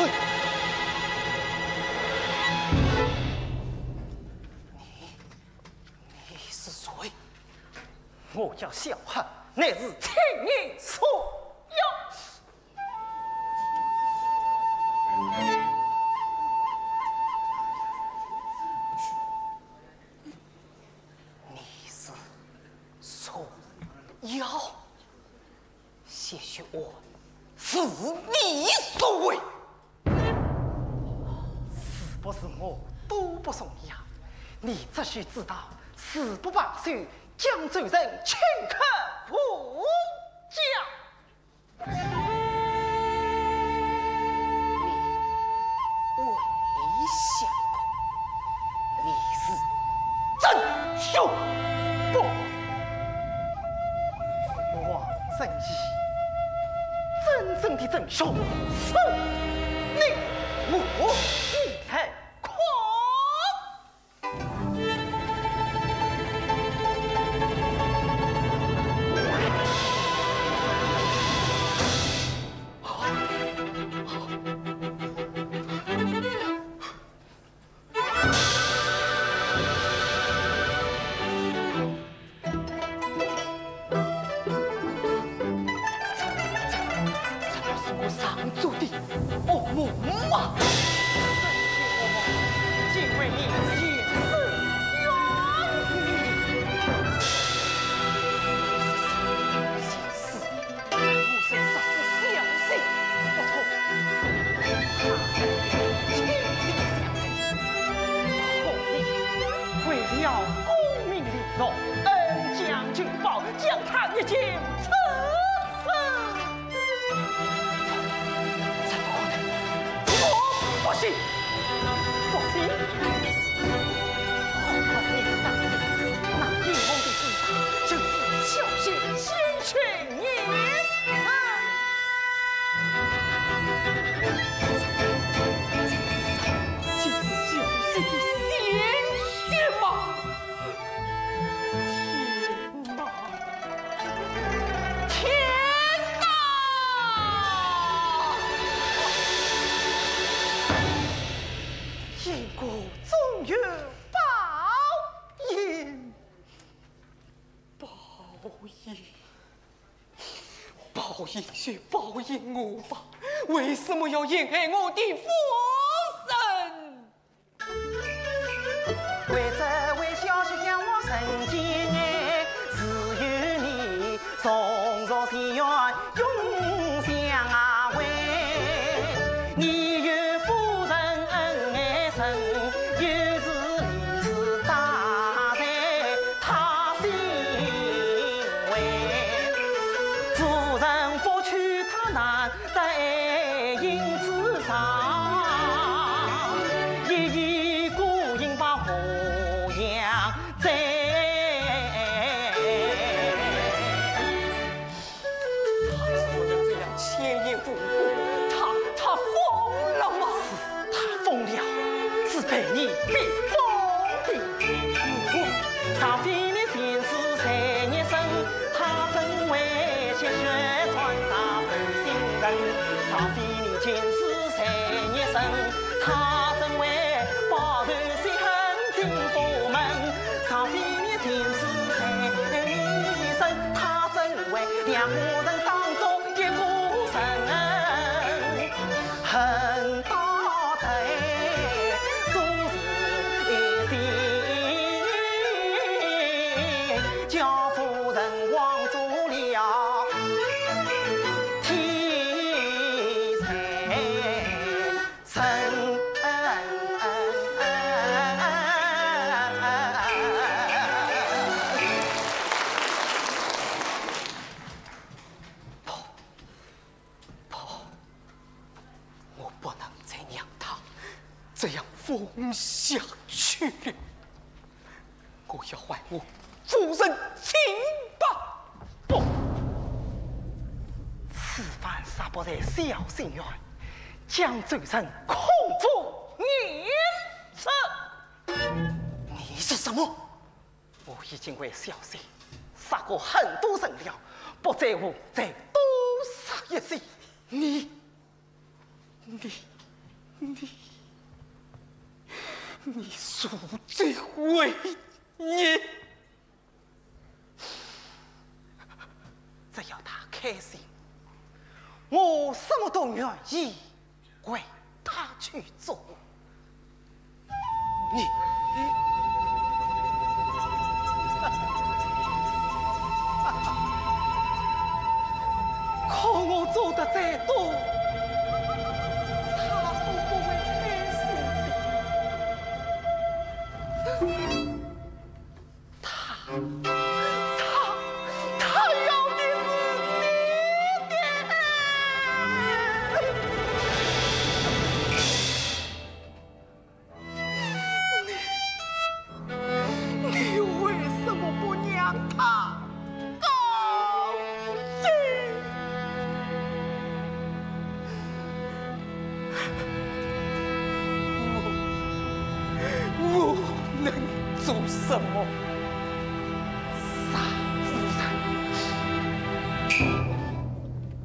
你是谁？我叫小汉，乃是听你所要。你是所要？些许我是你所为，是不是我都不重要，你只需知道，誓不罢休，江州人请客不讲。你未想过，你是真凶不？王正义，真正的真凶是你，我一来狂。上主的恶魔啊！圣天恶魔，竟为你前世冤狱。前世我身杀死小生，不错，他亲亲相认。后你为了功名利禄，恩将军宝，将他一剑刺死。不行，不行！好快你的丈夫，那英雄的自杀就是小心先去你这是小心的鲜血吗？天哪！因果总有报应，报应，报应是报应我吧？为什么要陷害我的夫人？为这位小姐向我生间爱，只有你从若心愿永相会。你有夫人恩爱深，又是离此扎在他心围。夫人不娶他难得因此伤，一意孤影把河阳在。千言无果，他疯了吗？是他疯了，是被你逼疯的。上非你前世才一生，他真为血血传杀负心人。上非你前世才一生，他真为报仇雪恨进佛门。上非你前世才一生，他真为两个人当中一个。恨到底，终是一心，叫这样疯下去了，我要还我夫人清白。不，此番杀不得小心院，将罪人空腹碾死。你是什么？我已经为小姐杀过很多人了，不在乎再多杀一些。你赎罪为孽，只要他开心，我什么都愿意为他去做。可我做的再多，他都不会开心的。他要的是你的。你为什么不让他高兴？我能做什么？杀夫人，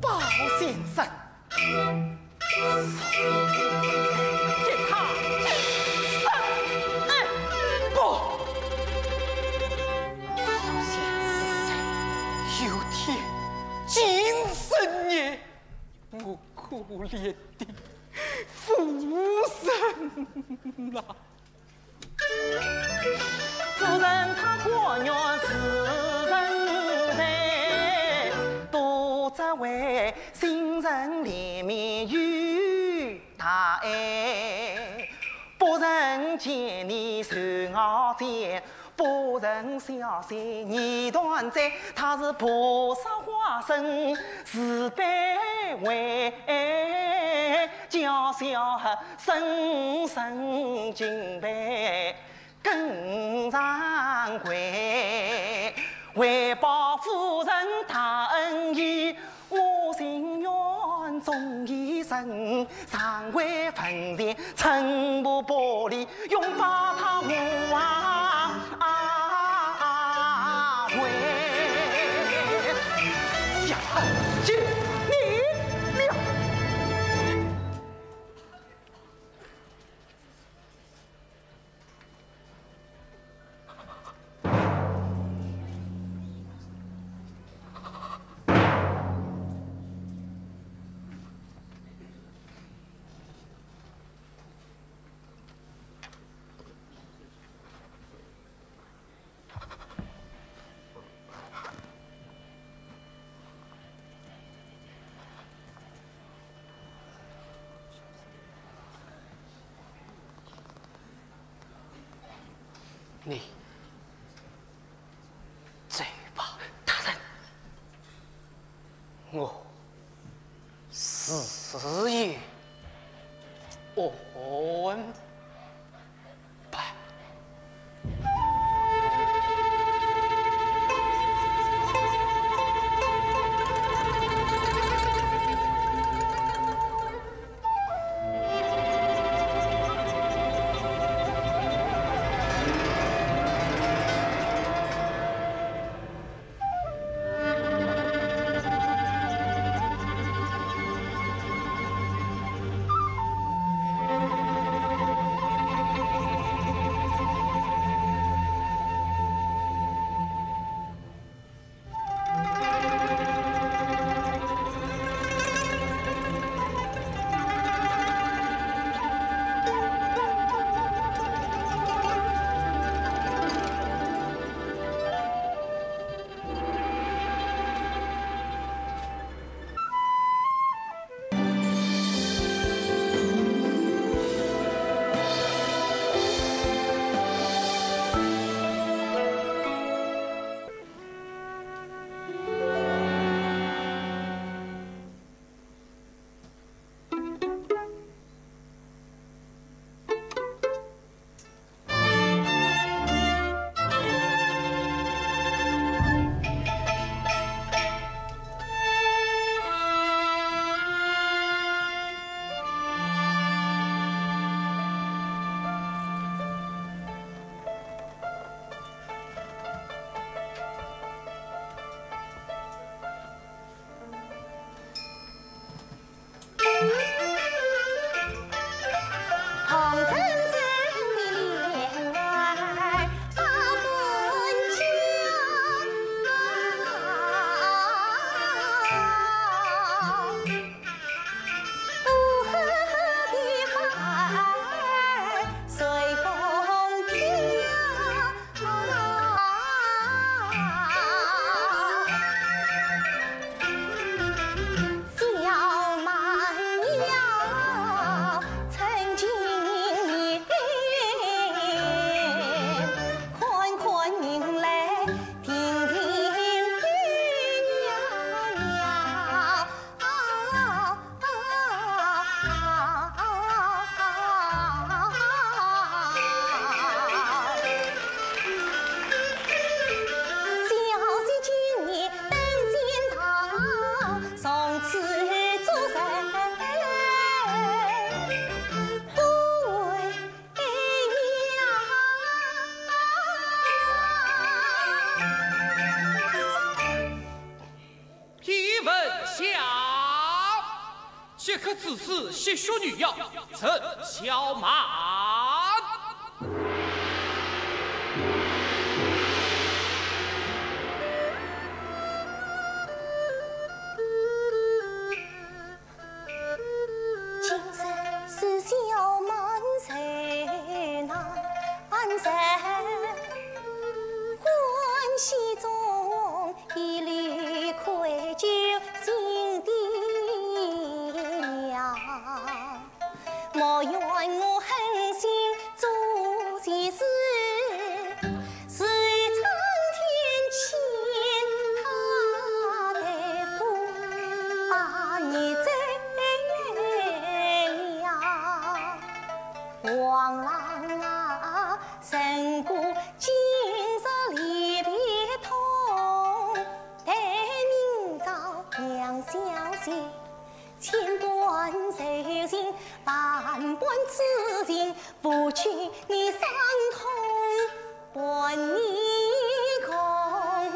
包先生，给他生不。包先生有天今生也，我可怜的夫人呐。主人他过月是人才，多责为新人怜悯与大爱，不忍见你受熬煎，不忍小姐你断在，他是菩萨化身，慈悲为叫小孩深深敬佩。更上归，为报夫人他恩义，我心愿终一生，常为坟前尘不玻璃，拥抱他无悔。小姐，你了。你罪吧，大人，我死也安排。这可只是些许女妖，陈小满。今日是小满才难成，欢喜中一缕愧疚心底。莫怨我狠心做件事，是苍天欠他的福，把你罪了。王郎啊，胜过今日离别痛，待明朝两小姐。千般柔情，万般痴情，不去你伤痛，伴你共欢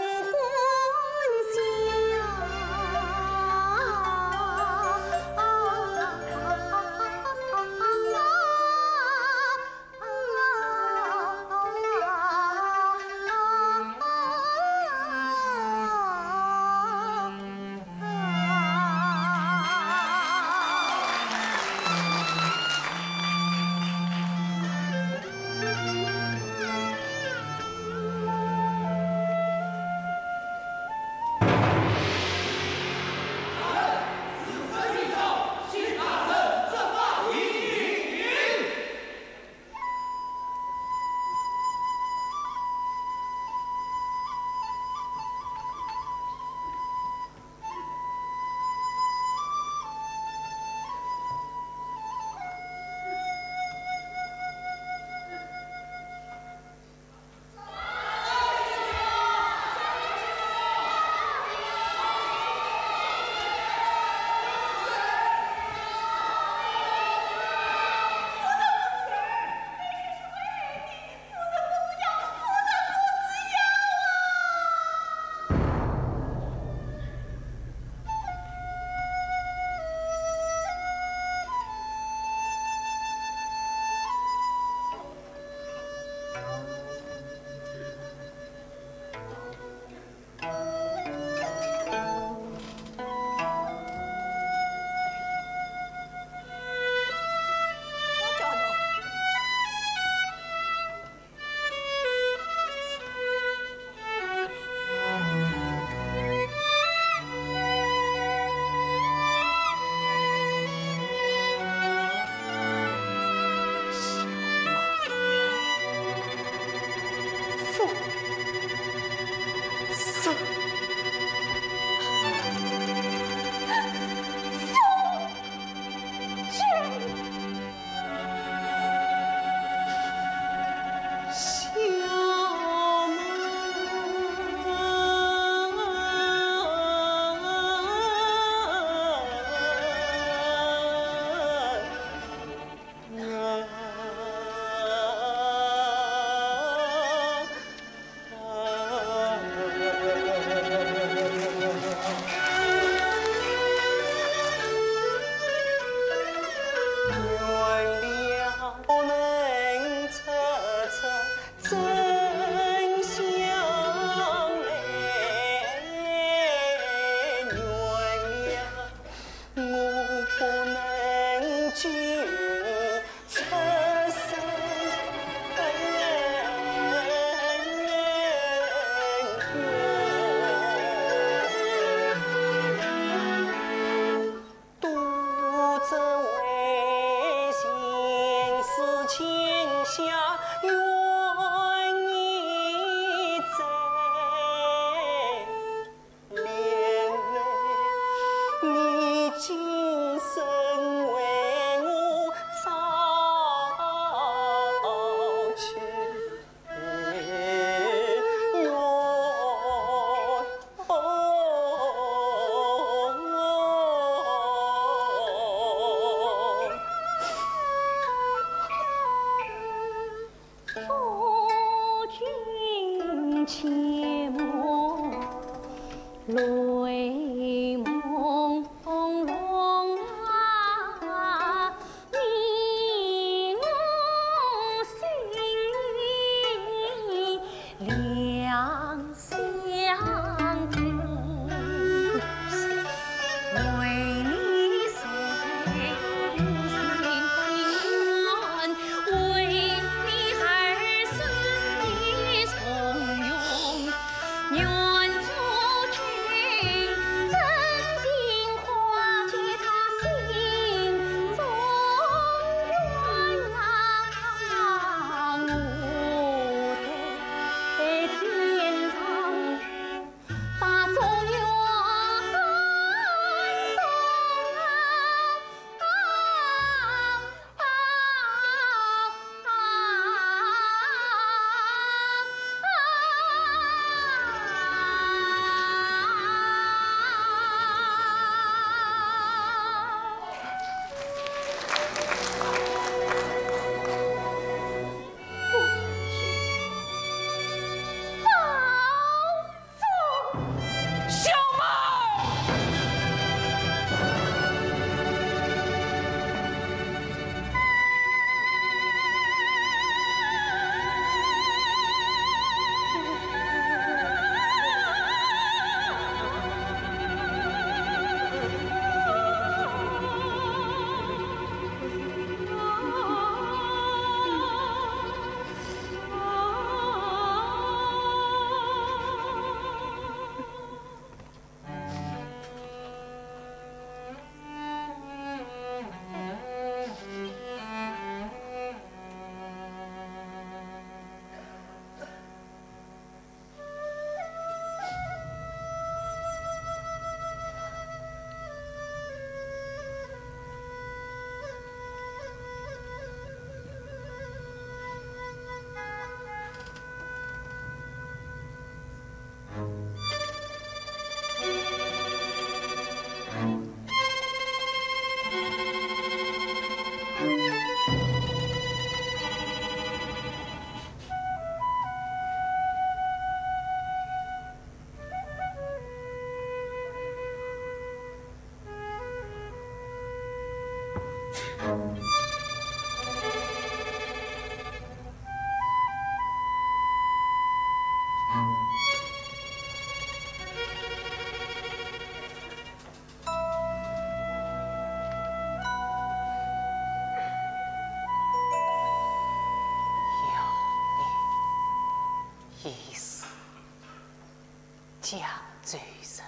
江水人，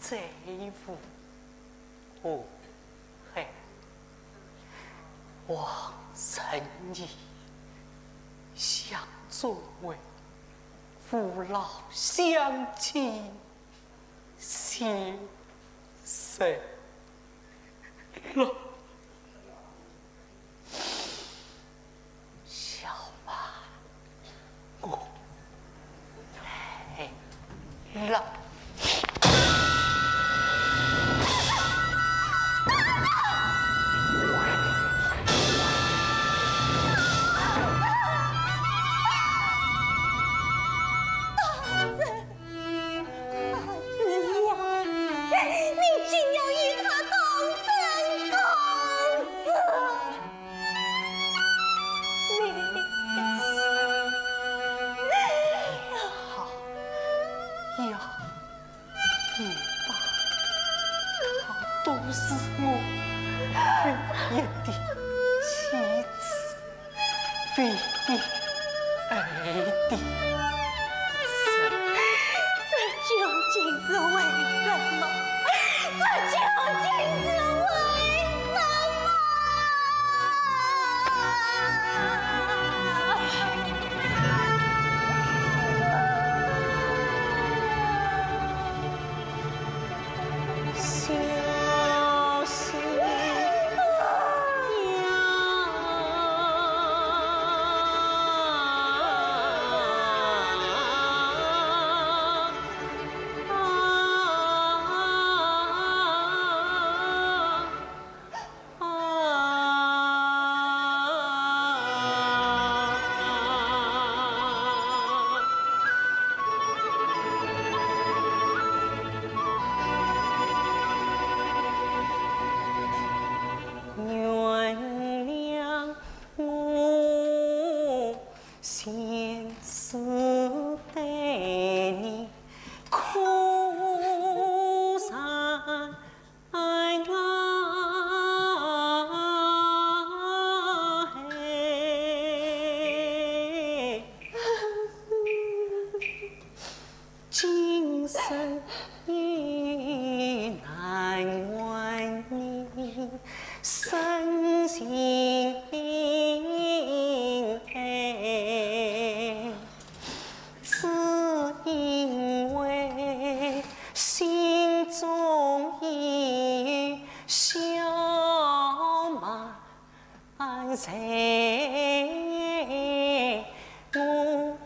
贼无无害，王神义相作为父老乡亲，先生了。小马，我黑了。我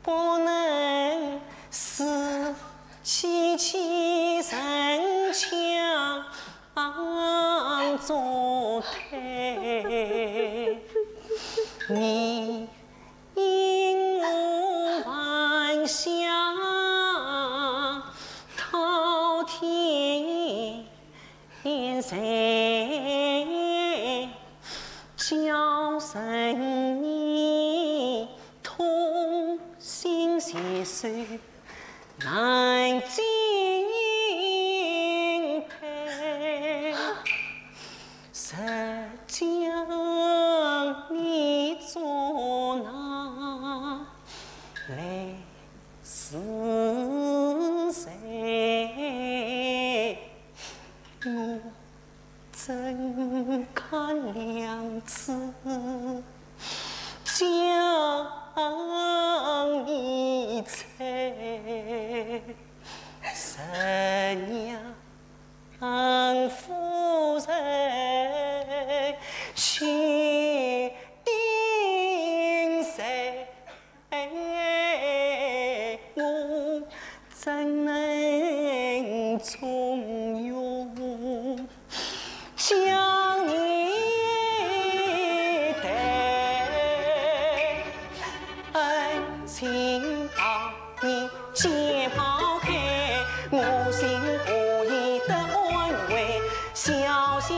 不能死气神强作态，你因我万象滔天谁叫神你痛心血水难尽配，谁将你做那来是谁？我怎堪两次将你猜？神娘夫人去定谁？我怎能从容将你待？恩情把你解剖开，我心何以得安慰？小心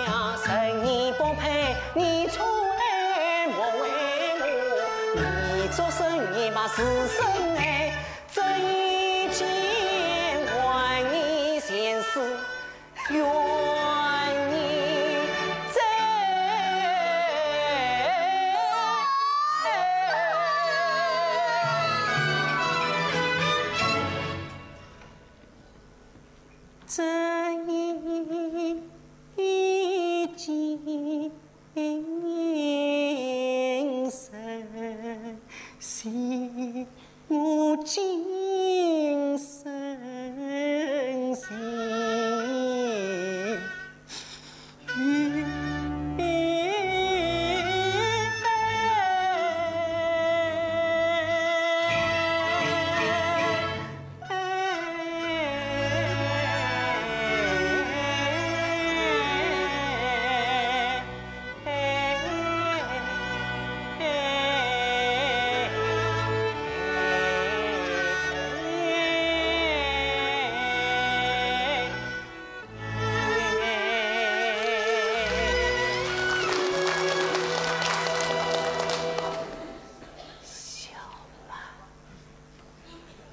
呀，谁？那是生哎，这一件万年闲事，愿你在。这一件生是我今生心。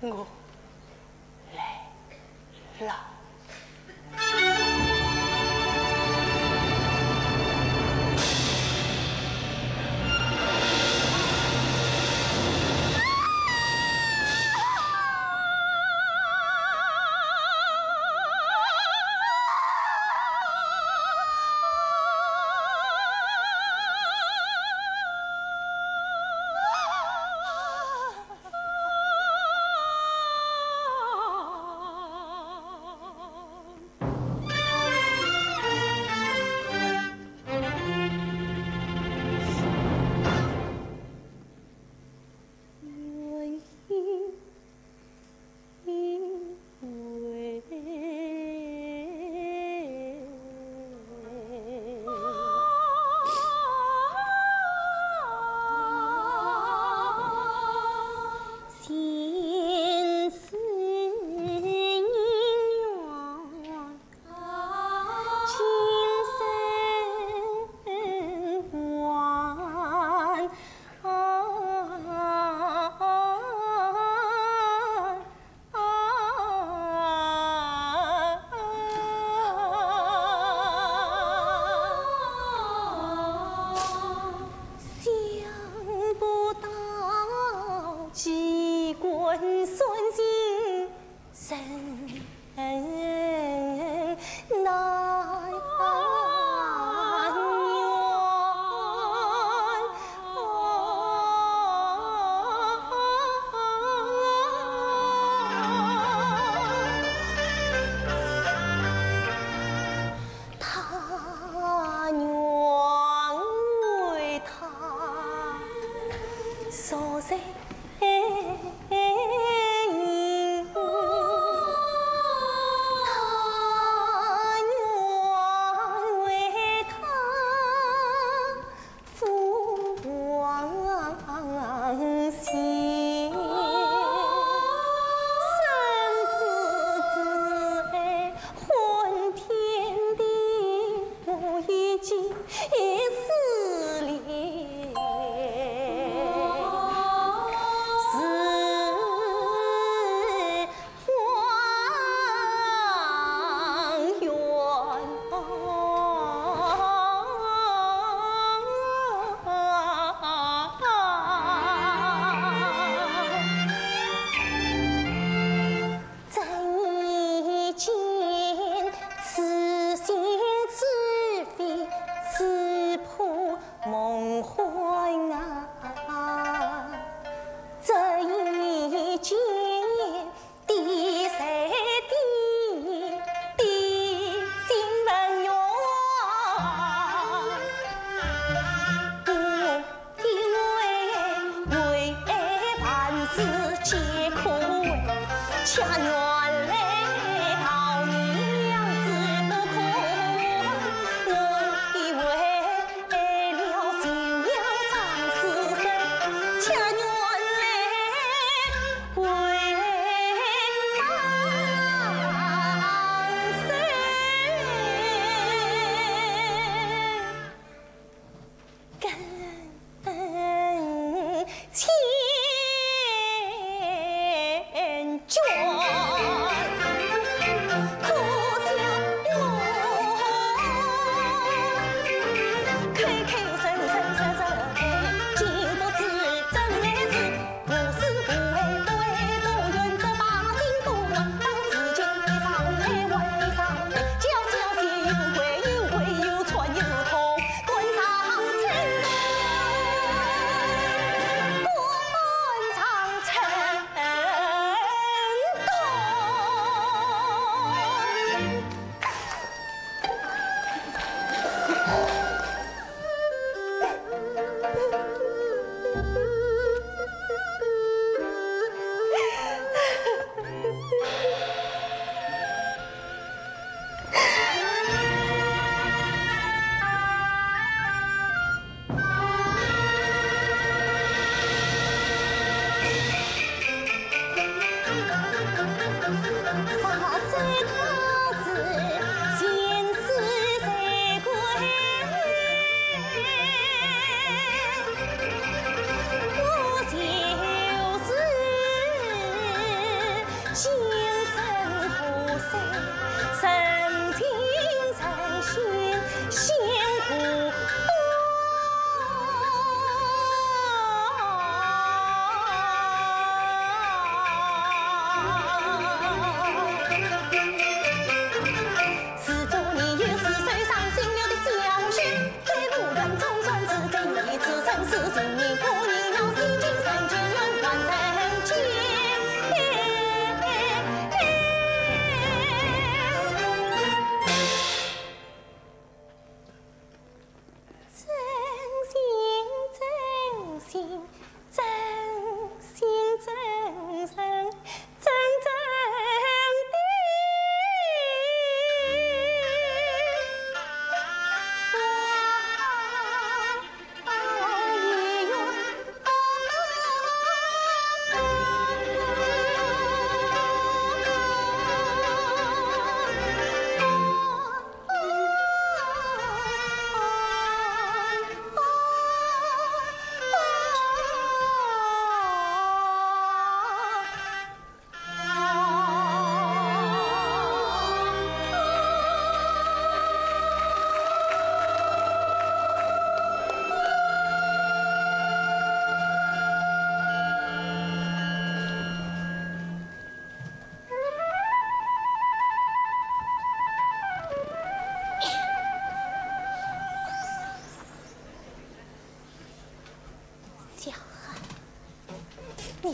我来了。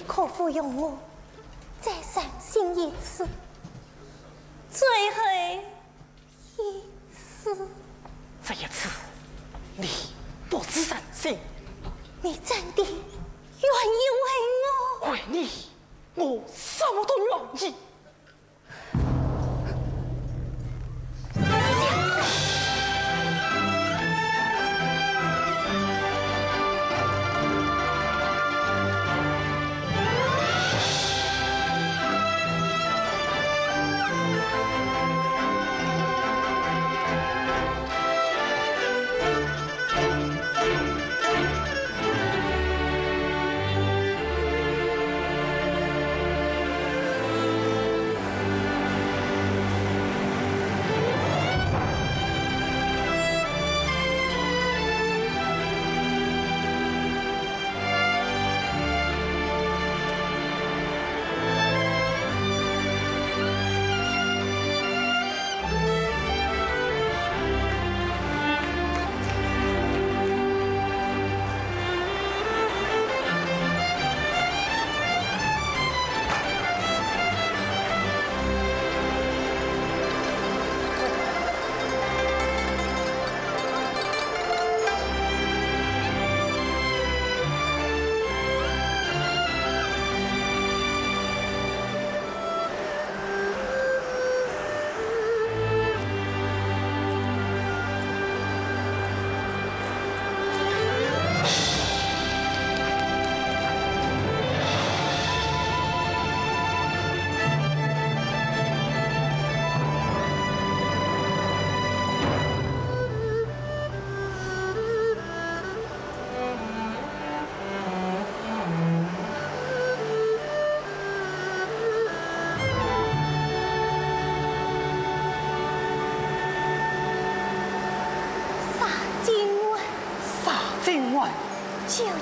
可否容我再伤心一次？最后一次。这一次，你不是伤心，你真的愿意为我？为你，我什么都愿意。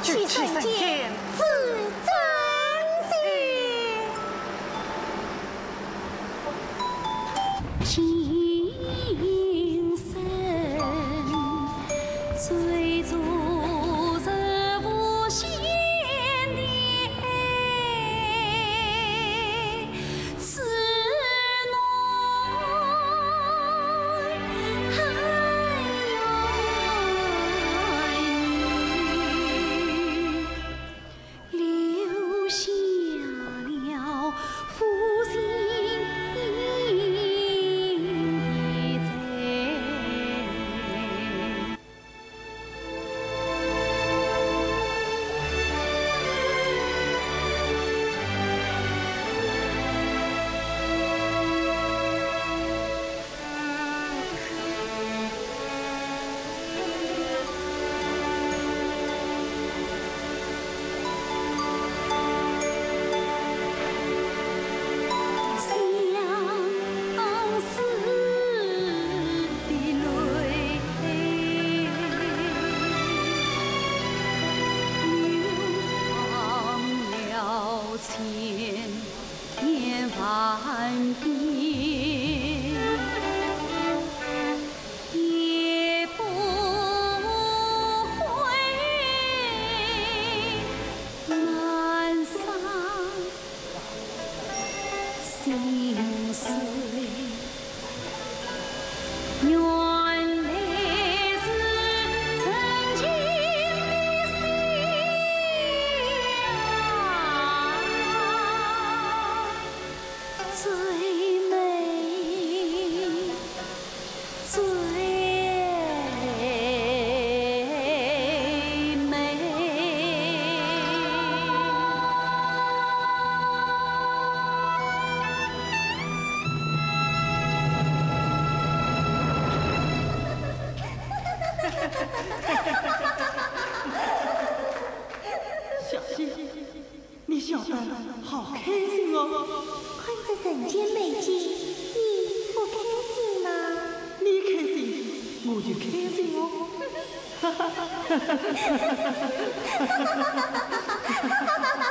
就去圣见自珍惜。今生最足是无限的此小溪，你笑得好开心哦！看着人间美景，你不开心吗？你开心，我就开心哦！哈哈哈哈哈哈！